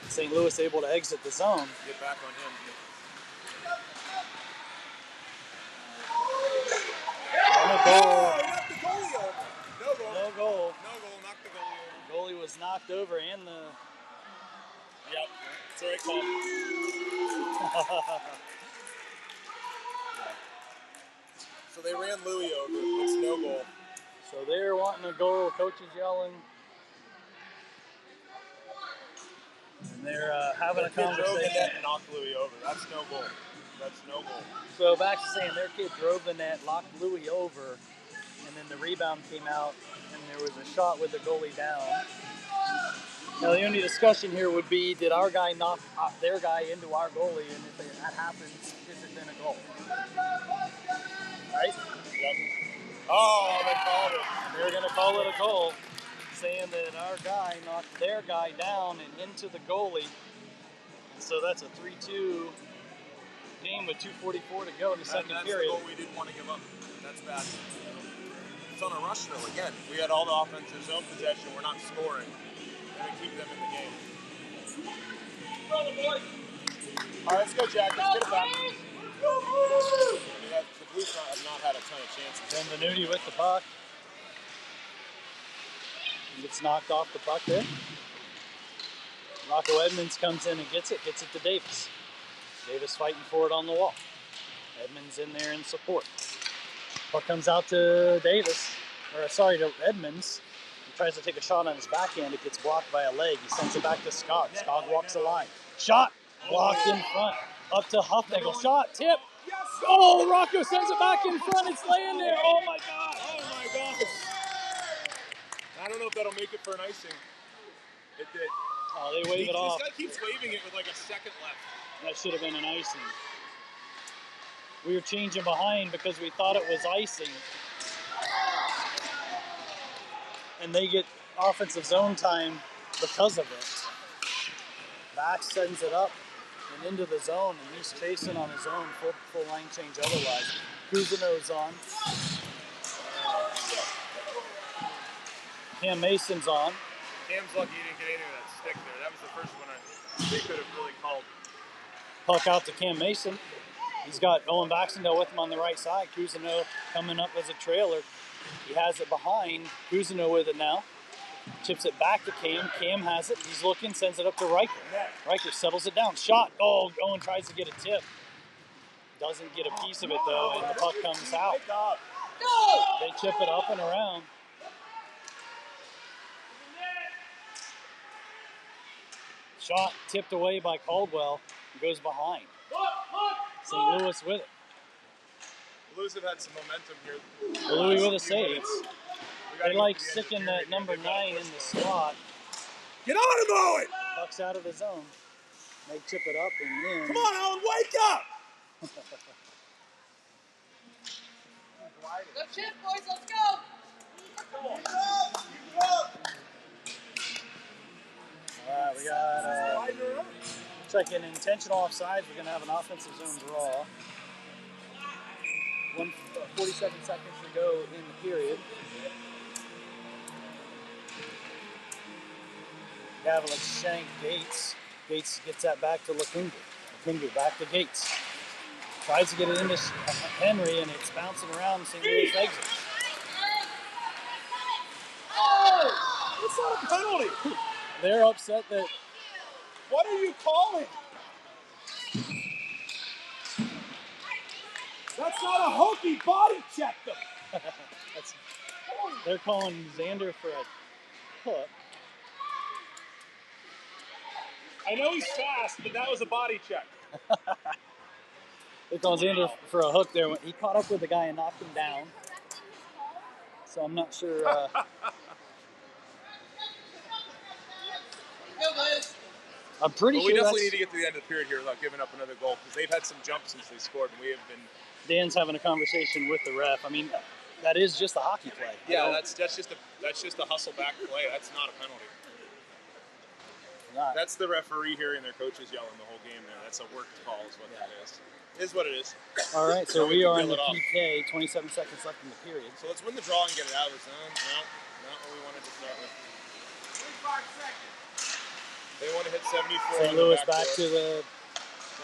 St. Louis able to exit the zone. Get back on him. And a goal. Oh, knocked the goalie over. No goal. No goal. No goal. Knocked the goalie over. Goalie was knocked over and the... Yep. It's the right call. So they ran Louis over. It's no goal. So they're wanting a goal. Coach is yelling. And they're having a Drove the net conversation. and knocked Louis over. That's no goal. That's no goal. So back to saying their kid drove the net, locked Louis over, and then the rebound came out, and there was a shot with the goalie down. Now the only discussion here would be, did our guy knock their guy into our goalie, and if that happens, is it then a goal? Right? Yep. Oh, they called it. They're going to call it a goal, saying that our guy knocked their guy down and into the goalie. And so that's a 3-2 game with 2:44 to go in the second period. That's the goal we didn't want to give up. That's bad. It's on a rush though. Again, we had all the offensive zone possession. We're not scoring, and we keep them in the game. All right, let's go, Jack. Let's get it back. I mean, the Blues have not had a ton of chances. Benvenuti with the puck. He gets knocked off the puck there. Rocco Edmonds comes in and gets it to Davis. Davis fighting for it on the wall. Edmonds in there in support. Puck comes out to Davis, to Edmonds. He tries to take a shot on his backhand. It gets blocked by a leg. He sends it back to Scott. Scott walks the line. Shot blocked in front. Up to Huffnagel. Shot, tip. Oh, Rocco sends it back in front. It's laying there. Oh my God. Oh my gosh. I don't know if that'll make it for an icing. It did. Oh, they wave it off. This guy keeps waving it with like a second left. That should have been an icing. We were changing behind because we thought it was icing. And they get offensive zone time because of it. Back sends it up and into the zone, and he's chasing on his own, full line change otherwise. Cousineau's on. Cam Mason's on. Cam's lucky he didn't get any of that stick there. That was the first one they could have really called. Puck out to Cam Mason. He's got Owen Baxendale with him on the right side. Cousineau coming up as a trailer. He has it behind. Cousineau with it now. Chips it back to Cam. Cam has it. He's looking, sends it up to Riker. Riker settles it down. Shot. Oh, Owen tries to get a tip. Doesn't get a piece of it though, and the puck comes out. They chip it up and around. Shot tipped away by Caldwell. Goes behind. St. Louis with it. Blues have had some momentum here. Louis with a save. They like sticking that number 9 in the slot. Get on him, Owen! Puck's out of the zone. They chip it up and in. Come on, Owen, wake up! Go chip, boys, let's go! Alright, we got checking intentional offsides. We're going to have an offensive zone draw. 47 seconds to go in the period. Gavlik shank Gates. Gates gets that back to Lakungu. Lakungu back to Gates. Tries to get it into Henry, and it's bouncing around. St. Louis exit. Oh! It's not a penalty! They're upset that. What are you calling? That's not a hokey, body check them! They're calling Xander for a hook. I know he's fast, but that was a body check. They called Xander for a hook there. He caught up with the guy and knocked him down. So I'm not sure. I'm pretty sure we definitely need to get to the end of the period here without giving up another goal because they've had some jumps since they scored, and we have been. Dan's having a conversation with the ref. I mean, that is just a hockey play. Yeah, that's just a hustle back play. That's not a penalty. Not. That's the referee hearing their coaches yelling the whole game there. That's a worked call is what that is. Is what it is. All right, so we are in the PK, 27 seconds left in the period. So let's win the draw and get it out of the zone. No, not what we wanted to start with. 35 seconds. They want to hit 74 St. Louis back to the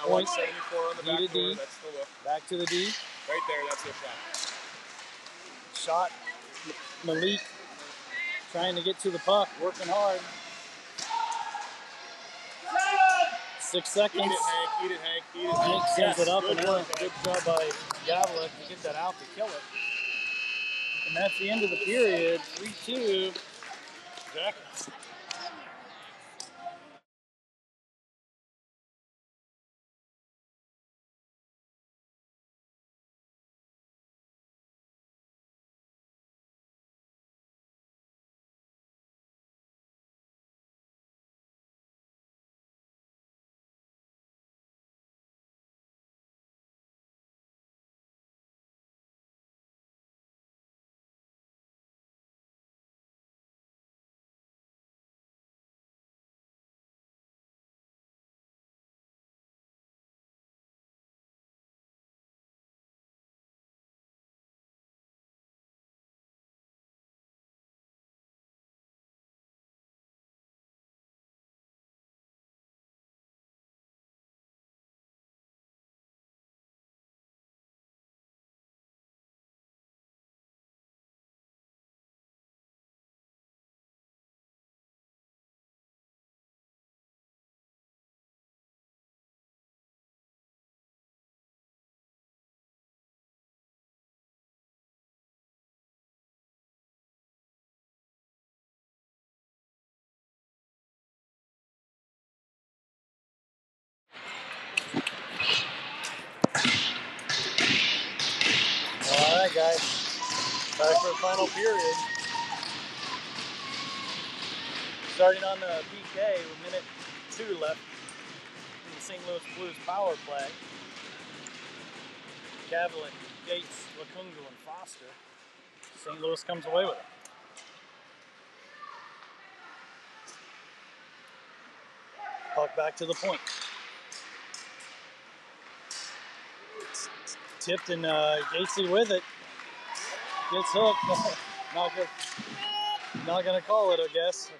now point. 174 on the back door. That's the look. Back to the D. Right there, that's their shot. Shot. Malik trying to get to the puck, working hard. 6 seconds. Eat it, Hank. Eat it, Hank. Eat it, Hank sends it up good and work, out. Good job by Gavlik to get that out to kill it. And that's the end of the period. 3-2. Jackets. Alright guys, back for the final period. Starting on the PK with minute 2 left in the St. Louis Blues power play. Cavillon, Gates, Lakungu, and Foster. St. Louis comes away with it. Puck back to the point. Tipped and Gatesy with it. Gets hooked. Not gonna call it, I guess.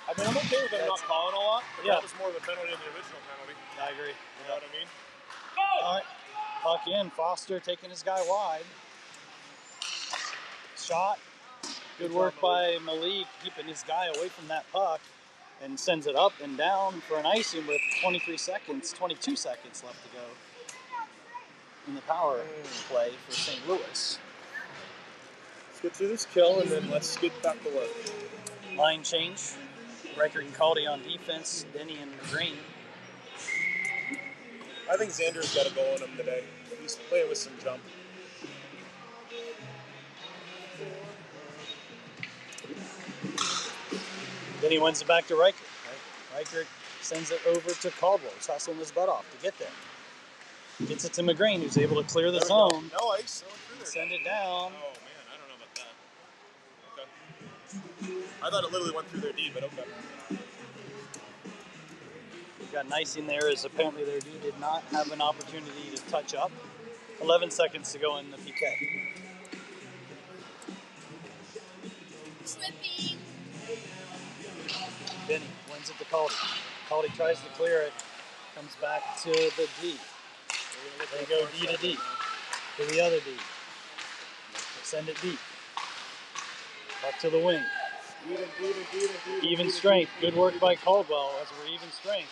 I mean, I'm okay with them not calling a lot, but Yeah. that was more of a penalty than the original penalty. I agree. You know what I mean? All right, puck in. Foster taking his guy wide. Shot. Good work by Malik, keeping his guy away from that puck, and sends it up and down for an icing with 22 seconds left to go in the power play for St. Louis. Let's get through this kill and then let's get back to work. Line change. Riker and Caldy on defense. Denny and Green. I think Xander's got a goal in him today. He's playing with some jump. Denny wins it back to Riker. Riker sends it over to Caldwell. He's hustling his butt off to get there. Gets it to McGreen, who's able to clear the zone. No ice. Send it down. Oh man, I don't know about that. Okay. I thought it literally went through their D, but okay. Got an icing there, as apparently their D did not have an opportunity to touch up. 11 seconds to go in the PK. Slipping. Denny wins it to Caldy. Caldy tries to clear it. Comes back to the D. They go D to D. To the other D. Send it deep. Back to the wing. Even strength. Good work by Caldwell as we're even strength.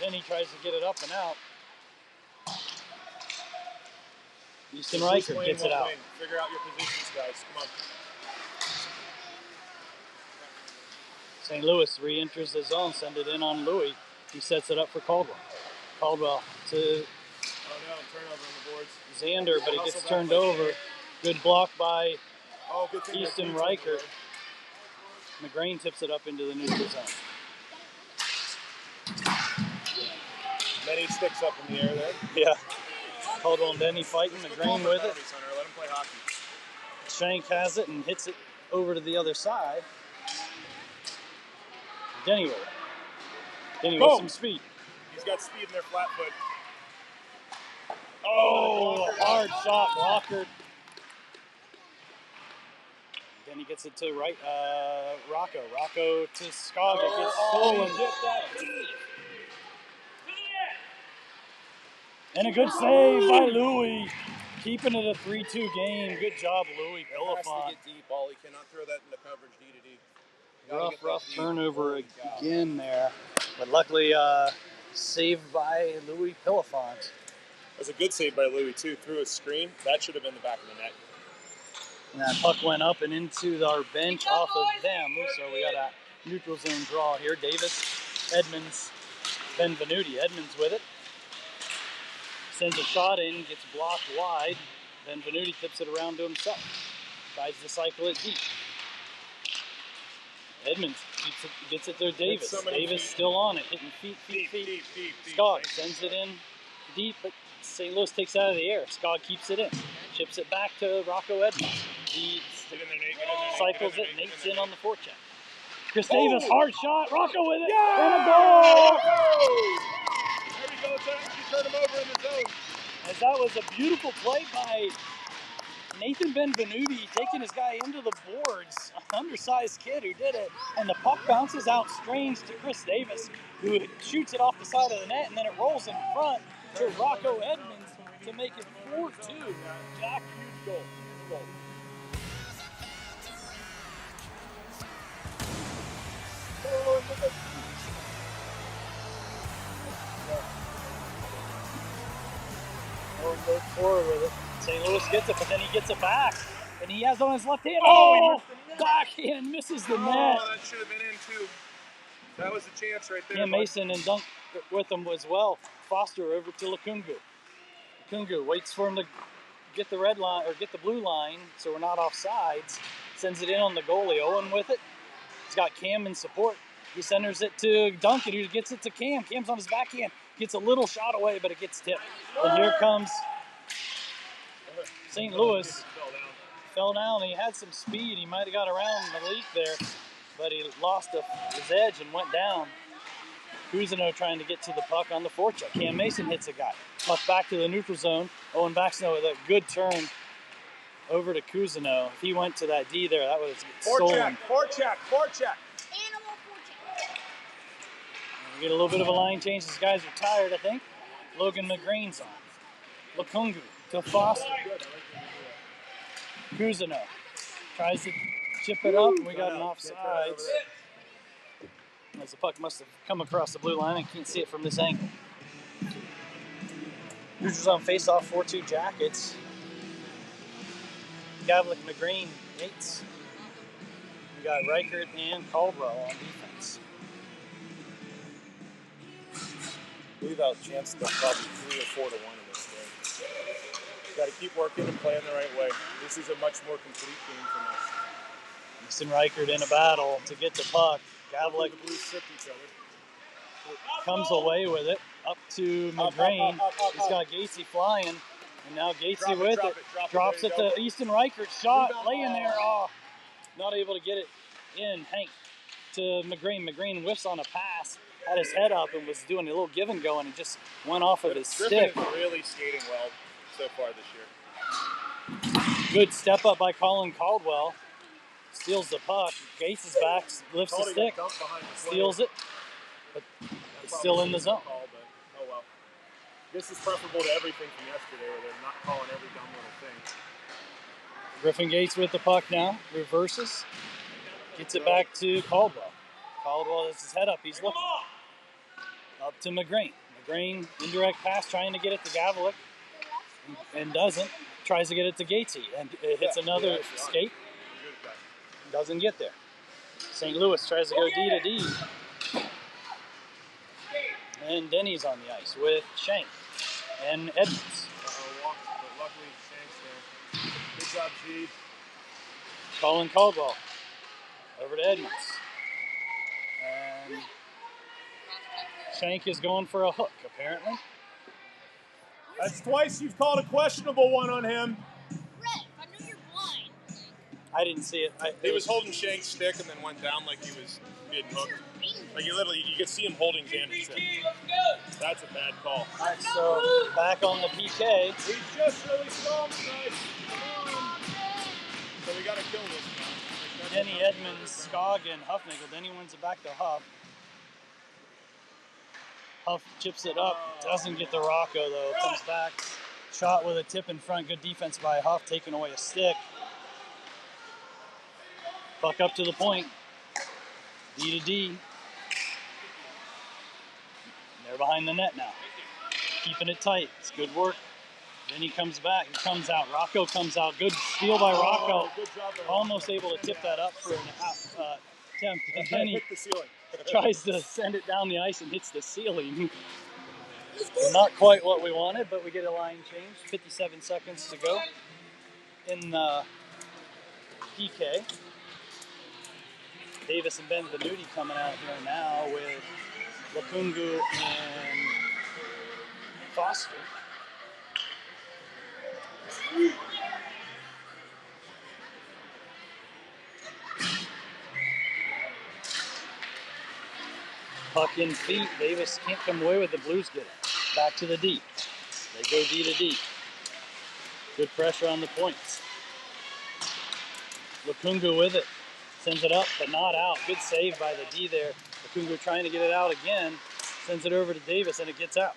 Then he tries to get it up and out. Houston Riker gets it out. Figure out your positions, guys. Come on. St. Louis re-enters the zone. Send it in on Louis. He sets it up for Caldwell. Caldwell to Turnover on the boards. Xander, but it gets turned over. Good block by Good thing Houston Riker. McGrane tips it up into the neutral zone. Many sticks up in the air there. Yeah. Caldwell and Denny fighting. McGrane with it. Let him play hockey. Shank has it and hits it over to the other side. Denny with it. Denny with some speed. He's got speed in their flat foot. Oh, hard shot, blocker. Then he gets it to Rocco. Rocco to Scott. It gets stolen. And a good save by Louis. Keeping it a 3-2 game. Good job, Louis Pillafont. Has to get deep, Ollie. Cannot throw that into coverage D to D. Rough turnover again there. But luckily saved by Louis Pillafont. That was a good save by Louis, too. Through a screen. That should have been the back of the net. And that puck went up and into our bench off of them. So we got a neutral zone draw here. Davis, Edmonds, Benvenuti. Edmonds with it. Sends a shot in, gets blocked wide. Benvenuti tips it around to himself. Tries to cycle it deep. Edmonds gets it to Davis. Davis still on it, hitting feet. Skog sends it in deep, but St. Louis takes it out of the air. Skog keeps it in. Chips it back to Rocco Edmonds. He cycles it, Nate's in on the forecheck. Chris Davis, hard shot, Rocco with it, and a goal! There we go, Jack. You turn him over in the zone. As that was a beautiful play by Nathan Benvenuti, taking his guy into the boards. An undersized kid who did it. And the puck bounces out strange to Chris Davis, who shoots it off the side of the net, and then it rolls in front to Rocco Edmonds to make it 4-2. Jack, huge goal. Goes forward with it. St. Louis gets it, but then he gets it back. And he has it on his left hand. Oh! Backhand misses the net. Oh, that should have been in too. That was a chance right there. Yeah, Mason and Dunk with him as well. Foster over to Lakungu. Lakungu waits for him to get the red line or get the blue line, so we're not off sides. Sends it in on the goalie. Owen with it. He's got Cam in support. He centers it to Duncan, who gets it to Cam. Cam's on his backhand. Gets a little shot away, but it gets tipped. And here comes St. Louis. Fell down. He had some speed. He might have got around the leak there, but he lost his edge and went down. Cousineau trying to get to the puck on the forecheck. Cam Mason hits a guy. Puck back to the neutral zone. Owen Baxter with a good turn over to Cousineau. If he went to that D there, that was stolen. Forecheck. Animal fortune. We get a little bit of a line change. These guys are tired, I think. Logan McGrain's on. Lukungu to Foster. Cousineau tries to chip it up. We got an offside. As the puck must have come across the blue line. I can't see it from this angle. Hoosiers on face-off, 4-2 Jackets. Gavlik, McGreen, Yates. We got Reichert and Caldwell on defense. We've outchanced them probably 3 or 4 to 1 in this game. Got to keep working and playing the right way. This is a much more complete game from us. Easton Reichert in a battle to get the puck. Gavlik The Blues sift each other. comes away with it. Up to McGreen. He's got Gacy flying. And now Gacy with it. Drops it to Easton Reichert. Shot. Laying there. Oh, not able to get it in. Hank to McGreen. McGreen whiffs on a pass. Had his head up and was doing a little give and go, and it just went off of his stick. Griffin is really skating well so far this year. Good step up by Colin Caldwell. Steals the puck. Gates is back, lifts the stick, steals it, but it's still in the zone. Oh well. This is preferable to everything from yesterday where they're not calling every dumb little thing. Griffin Gates with the puck now, reverses, gets it back to Caldwell. Caldwell has his head up, he's looking. Up to McGreen. McGreen, indirect pass, trying to get it to Gavlik, and doesn't. Tries to get it to Gatesy, and it hits another skate. Doesn't get there. St. Louis tries to go D to D. And Denny's on the ice with Shank and Edmonds. But luckily, Shank's there. Good job, G. Colin Caldwell over to Edmonds. And Shank is going for a hook, apparently. That's twice you've called a questionable one on him. Red, I know you're blind. I didn't see it. He was holding Shank's stick and then went down like he was being hooked. Like you could see him holding Xander's stick. That's a bad call. All right, so back on the PK. He's just really strong tonight. Come on. So we got to kill this. Denny, Edmonds, Skog, and Huffnickel. Denny wins it back to Huff. Huff chips it up. Doesn't get the Rocco, though. Comes back. Shot with a tip in front. Good defense by Huff, taking away a stick. Puck up to the point. D to D. They're behind the net now. Keeping it tight. It's good work. Then he comes back. He comes out. Rocco comes out. Good steal by Rocco. Almost able to tip that up for an attempt. And then he hit the ceiling. tries to send it down the ice and hits the ceiling. Not quite what we wanted, but we get a line change. 57 seconds to go in the PK. Davis and Benvenuti coming out here now with Lukungu and Foster. Puck in feet. Davis can't come away with the Blues get it. Back to the D. They go D to D. Good pressure on the points. Lukungu with it. Sends it up, but not out. Good save by the D there. Lukungu trying to get it out again. Sends it over to Davis, and it gets out.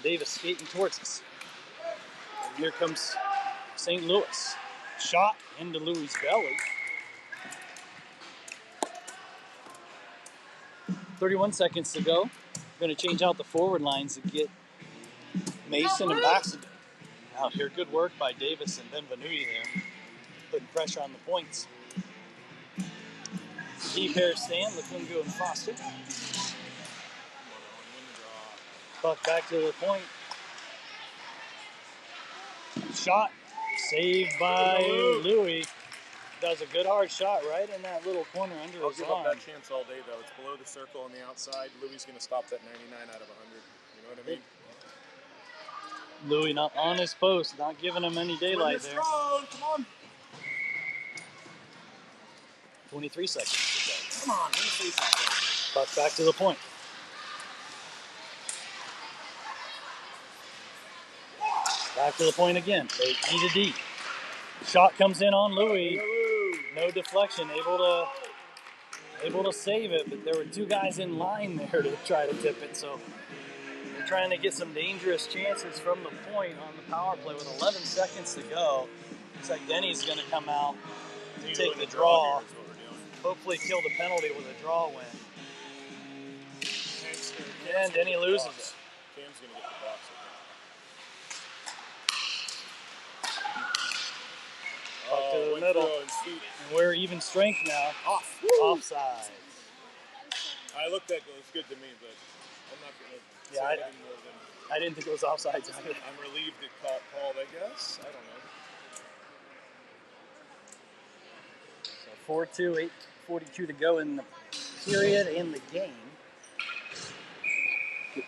Davis skating towards us. And here comes St. Louis. Shot into Louis' belly. 31 seconds to go. Going to change out the forward lines to get Mason and Baxter. Out here, good work by Davis and Benvenuti there. Putting pressure on the points. D pair stand, Lukungu and Foster. Puck back to the point. Shot Saved by Louis. Does a good hard shot right in that little corner under I'll his give arm. up that chance all day, though. It's below the circle on the outside. Louis going to stop that 99 out of 100. You know what I mean? Louis not on his post, not giving him any daylight there. Strong. Come on. 23 seconds to go. Come on. Win the face-off. Puck back to the point. Back to the point again. They D to D. Shot comes in on Louis. No deflection. Able to save it, but there were two guys in line there to try to tip it. So they're trying to get some dangerous chances from the point on the power play with 11 seconds to go. Looks like Denny's going to come out to take the draw. Hopefully kill the penalty with a draw win. And Denny loses it. Cam's going to get the box. Back to the middle. And we're even strength now. Offside. I looked at it. It was good to me, but I'm not going to say anything more than... I didn't think it was offside either. I'm relieved it caught called, I guess. I don't know. So 4-2, 8:42 to go in the period in the game.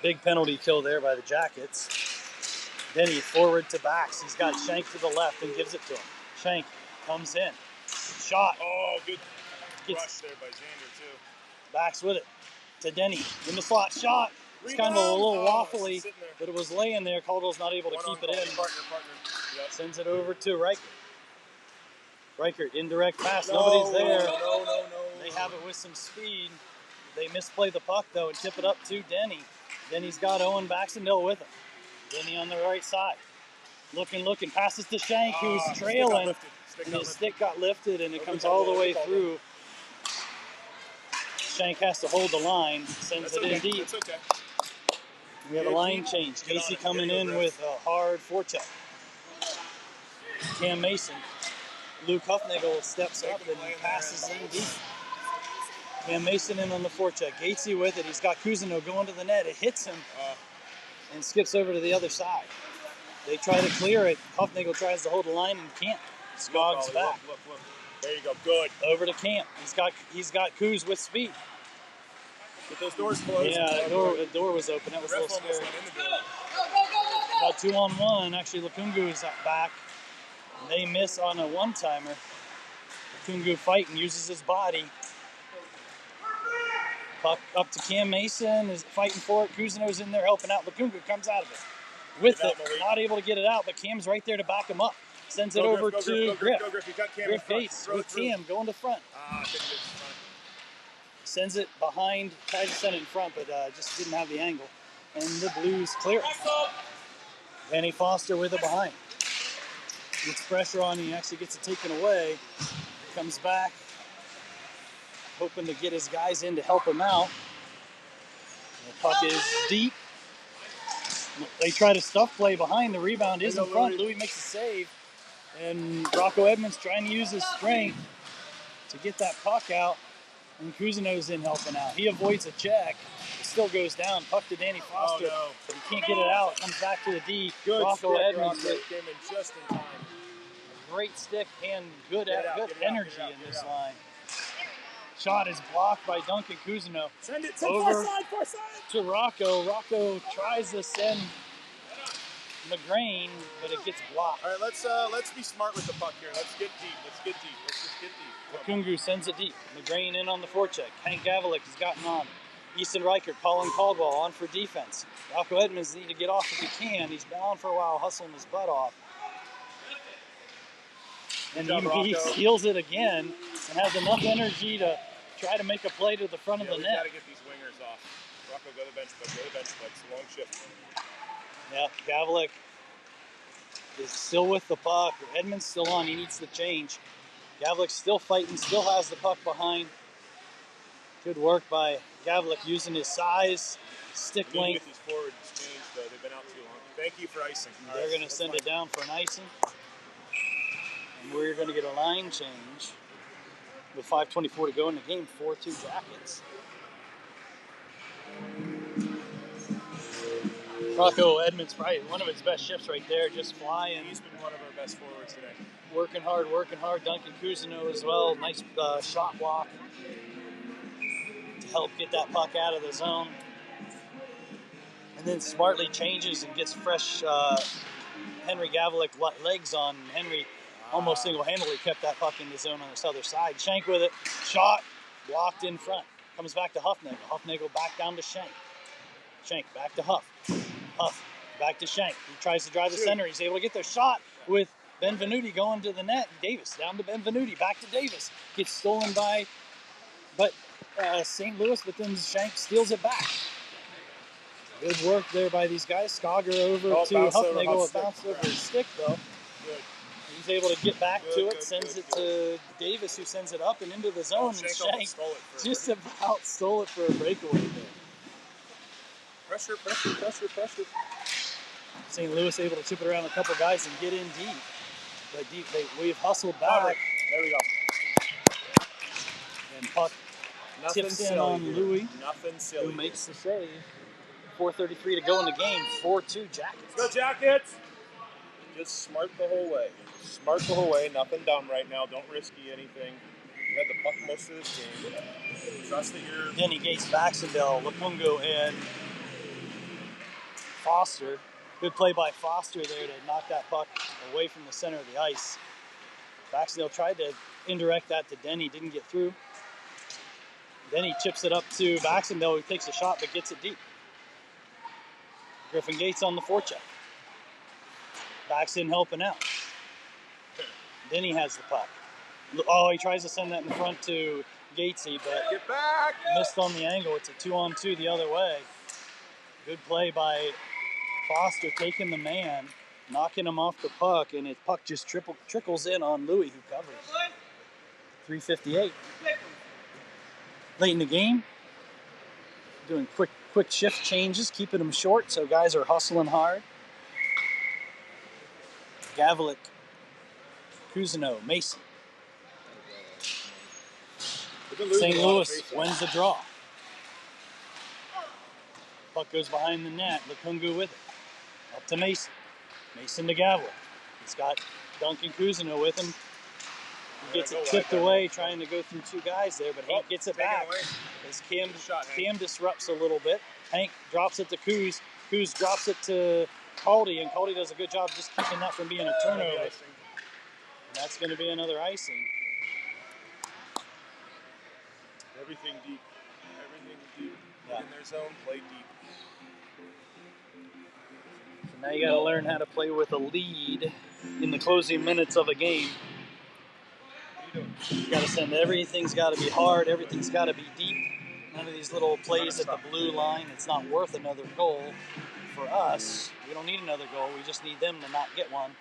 Big penalty kill there by the Jackets. Denny forward to backs. He's got Shank to the left and gives it to him. Shank comes in. Shot. Oh, good rush there by Xander, too. Backs with it to Denny. In the slot. Shot. It's kind of a little waffly, but it was laying there. Caldwell's not able to keep it in. Partner. Yep. Sends it over to Reichert. Reichert, indirect pass. Nobody's there. No. They have it with some speed. They misplay the puck, though, and tip it up to Denny. Denny's got Owen Baxendale with him. Denny on the right side. Looking. Passes to Shank, who's trailing. And his stick got lifted, and it comes all the way through. Shank has to hold the line. Sends it in deep. That's okay. We have a line change. Casey coming in with a hard forecheck. Cam Mason. Luke Huffnagel steps up and passes in deep. Cam Mason in on the forecheck. Gatesy with it. He's got Cousineau going to the net. It hits him and skips over to the other side. They try to clear it. Huffnagel tries to hold the line and can't. Skog's back. Look. There you go. Good. Over to Camp. He's got Coos with speed. Get those doors closed. Yeah, the door was open. That was a little scary. About 2-on-1. Actually, Lukungu is back. They miss on a one-timer. Lukungu fighting, uses his body. Puck up to Cam Mason, is fighting for it. Cousineau's in there helping out. Lukungu comes out of it. With it, not able to get it out, but Cam's right there to back him up. Sends it over to Griff. Griff Gates with Cam going to front. Sends it behind, tried to send it in front, but just didn't have the angle. And the Blues clear it. Danny Foster with it behind. Gets pressure on, he actually gets it taken away. Comes back, hoping to get his guys in to help him out. The puck is deep. They try to stuff play behind. The rebound is in front. Louis makes a save. And Rocco Edmonds trying to use his strength to get that puck out. And Cousineau's in helping out. He avoids a check. It still goes down. Puck to Danny Foster. But he can't get it out. Comes back to the D. Good Rocco Edmonds came in just in time. Great stick and good energy in this line. Shot is blocked by Duncan Cousineau. Send it over far side. To Rocco. Rocco tries to send McGrain, but it gets blocked. All right, let's be smart with the puck here. Let's get deep. Let's just get deep. Lukungu sends it deep. McGrain in on the forecheck. Hank Gavalik has gotten on. Easton Reichert, Colin Caldwell on for defense. Rocco Edmonds need to get off if he can. He's been on for a while, hustling his butt off. And he steals it again and has enough energy to try to make a play to the front of the net. We got to get these wingers off. Rocco, go to the bench play. It's a long shift. Yeah, Gavlik is still with the puck. Edmonds still on. He needs to change. Gavlik's still fighting, still has the puck behind. Good work by Gavlik using his size, stick length. Get these forwards changed, though. They've been out too long. Thank you for icing. They're going to send it down for an icing. And we're going to get a line change with 5:24 to go in the game. 4-2 Jackets. Rocco Edmonds, probably one of his best shifts right there, just flying. He's been one of our best forwards today. Working hard. Duncan Cousineau as well. Nice shot block to help get that puck out of the zone. And then smartly changes and gets fresh Henry Gavlik legs on. Henry almost single-handedly kept that puck in the zone on this other side. Shank with it. Shot. Blocked in front. Comes back to Huffnagel. Huffnagel back down to Shank. Shank back to Huff. Huff back to Shank. He tries to drive the center. He's able to get their shot with Benvenuti going to the net. Davis down to Benvenuti. Back to Davis. Gets stolen by St. Louis, but then Shank steals it back. Good work there by these guys. Skogger over to Huffnagel. It bounced over his stick, though. Good. He's able to get back to it, sends it to Davis, who sends it up and into the zone, and Shank just about stole it for a breakaway there. Pressure. St. Louis able to chip it around a couple guys and get in deep. But we've hustled back. There we go. And puck tips in on Louis, Nothing silly. who makes the save. 4:33 to go in the game. 4-2 Jackets. Go Jackets! Just smart the whole way. Nothing dumb right now. Don't risky anything. You had the puck most of this game. Trust that you're... Denny Gates, Baxendale, Lupungu, and Foster. Good play by Foster there to knock that puck away from the center of the ice. Baxendale tried to indirect that to Denny, didn't get through. Denny chips it up to Baxendale, who takes a shot but gets it deep. Griffin Gates on the forecheck. Baxton helping out. Denny has the puck. Oh, he tries to send that in front to Gatesy, but get back! Missed on the angle. It's a 2-on-2 the other way. Good play by Foster taking the man, knocking him off the puck, and his puck just trickles in on Louis, who covers. 3:58. Late in the game, doing quick shift changes, keeping them short, so guys are hustling hard. Gavlik, Cousineau, Mason. St. Louis wins the draw. Puck goes behind the net. Lupungu with it. Up to Mason. Mason to Gavlik. He's got Duncan Cousineau with him. He gets it tipped away, trying to go through two guys there, but Hank gets it back. As Cam disrupts a little bit. Hank drops it to Coos. Coos drops it to Caldy, and Caldy does a good job just keeping that from being a turnover. And that's going to be another icing. Everything deep. Yeah. In their zone, play deep. So now you got to learn how to play with a lead in the closing minutes of a game. You got to send everything's got to be hard. Everything's got to be deep. None of these little plays at the blue line. It's not worth another goal for us. We don't need another goal. We just need them to not get one.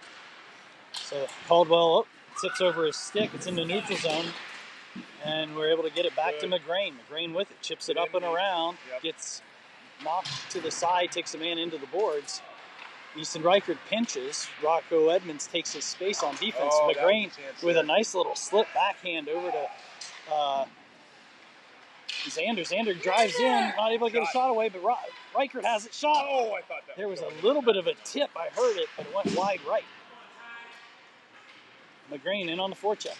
So Caldwell tips over his stick. It's in the neutral zone. And we're able to get it back to McGrain. McGrain with it. Chips it up and around. Gets knocked to the side. Takes a man into the boards. Easton Reichert pinches. Rocco Edmonds takes his space on defense. McGrain with a nice little slip backhand over to Xander. Xander drives in, not able to get a shot away, but Reichert has it shot. Oh, I thought that there was a little bit of a tip. I heard it, but it went wide right. McGrain in on the forecheck.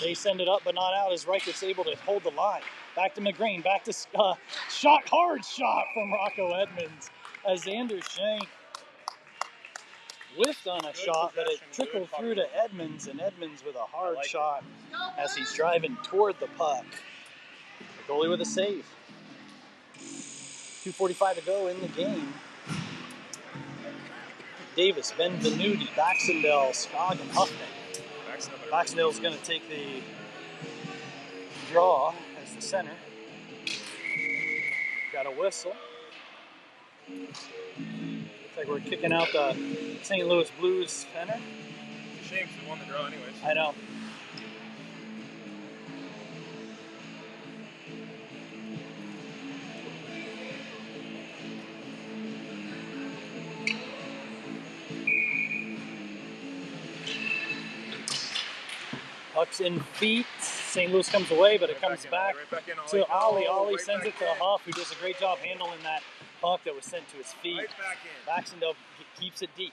They send it up, but not out as Reichert's able to hold the line. Back to McGrain. Back to hard shot from Rocco Edmonds as Xander Shank whiffed on a shot, but it trickled through to Edmonds, and Edmonds with a hard shot as he's driving toward the puck. The goalie with a save. 2:45 to go in the game. Davis, Benvenuti, Baxendale, Skog, and Huffman. Baxendale's going to take the draw as the center. Got a whistle. Looks like we're kicking out the St. Louis Blues center. It's a shame because we won the draw anyways. I know. Puck's in feet. St. Louis comes away, but it comes back to Ollie. Ollie sends it to Huff, who does a great job handling that puck that was sent to his feet. Right back in. Baxendale keeps it deep.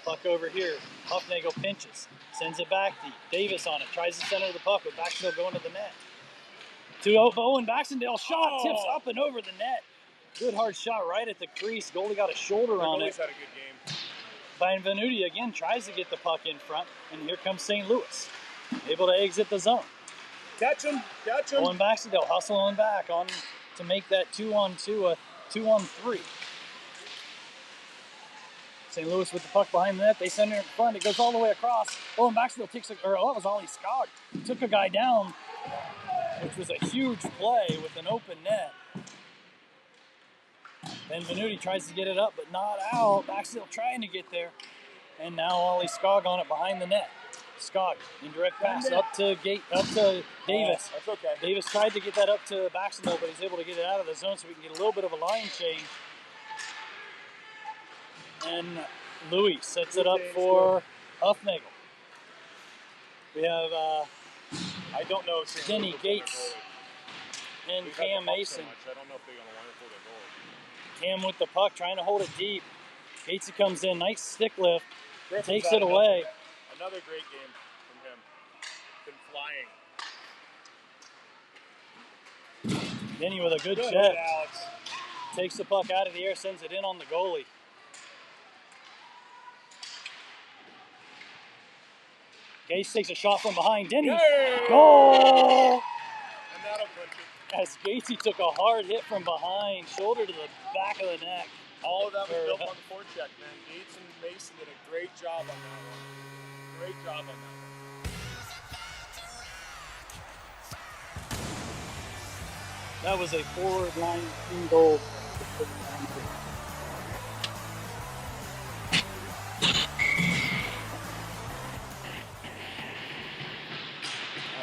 Puck over here. Huffnagel pinches. Sends it back deep. Davis on it. Tries to center the puck, but Baxendale going to the net. To Owen Baxendale. Shot tips up and over the net. Good hard shot right at the crease. Goalie got a shoulder on it. Goalie's had a good game. Benvenuti again tries to get the puck in front, and here comes St. Louis. Able to exit the zone. Catch him. Owen Baxendale hustling back on to make that 2-on-2 a 2-on-3. St. Louis with the puck behind the net. They send it in front. It goes all the way across. Owen Baxendale takes that was Ollie Scott. Took a guy down, which was a huge play with an open net. Benvenuti tries to get it up, but not out. Baxendale trying to get there. And now Ollie Skog on it behind the net. Skog, indirect pass up to Davis. That's okay. Davis tried to get that up to Baxendale, but he's able to get it out of the zone so we can get a little bit of a line change. And Louis sets it up for Huffnagel. We have I don't know if Denny Gates and Cam Mason. I don't know if they're going to line up for the goal. Cam with the puck, trying to hold it deep. Gatesy comes in, nice stick lift, Griffin's takes had it away. Another great game from him. Been flying. Denny with a good check. Hit, Alex. Takes the puck out of the air, sends it in on the goalie. Gates takes a shot from behind. Denny, goal! And that'll clinch it. As Gatesy took a hard hit from behind, shoulder to the back of the neck. All of that was built on the forecheck, man. Gates and Mason did a great job on that one. Great job on that one. That was a forward line goal.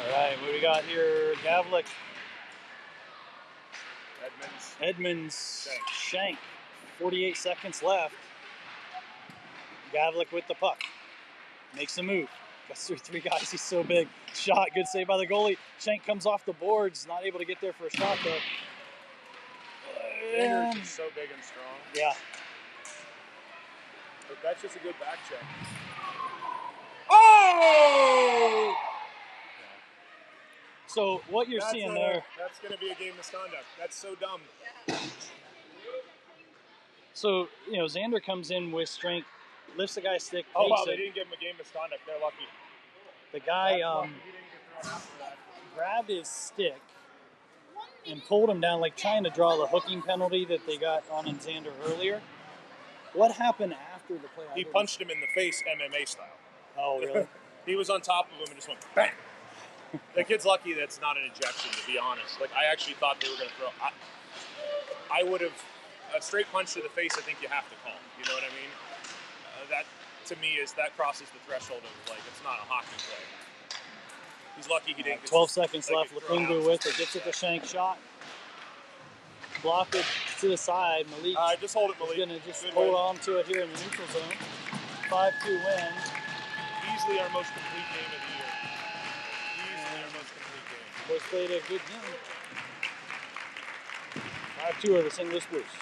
All right, what do we got here? Gavlik. Edmonds. Shank. 48 seconds left. Gavlik with the puck. Makes a move. Gets through three guys. He's so big. Shot. Good save by the goalie. Shank comes off the boards. Not able to get there for a shot, though. Energy's so big and strong. Yeah. But that's just a good back check. Oh! So what you're seeing there. That's going to be a game misconduct. That's so dumb. So, Xander comes in with strength, lifts the guy's stick. Oh, wow, they didn't give him a game misconduct. They're lucky. The guy grabbed his stick and pulled him down, like trying to draw the hooking penalty that they got on Xander earlier. What happened after the play? He punched him in the face MMA style. Oh, really? He was on top of him and just went bang. The kid's lucky that's not an ejection, to be honest. Like, I actually thought they were going to throw. I would have, a straight punch to the face, I think you have to call. You know what I mean? That, to me, that crosses the threshold of, like, it's not a hockey play. He's lucky he didn't. 12 seconds left. Lapungu with it. Gets it to Shank. Shot. Blocked it to the side. Malik. Just hold it, Malik. He's going to just hold on to it here in the neutral zone. 5-2 win. Easily our most complete game of the year. Boys played a good game. 5-2 over the St. Louis Blues.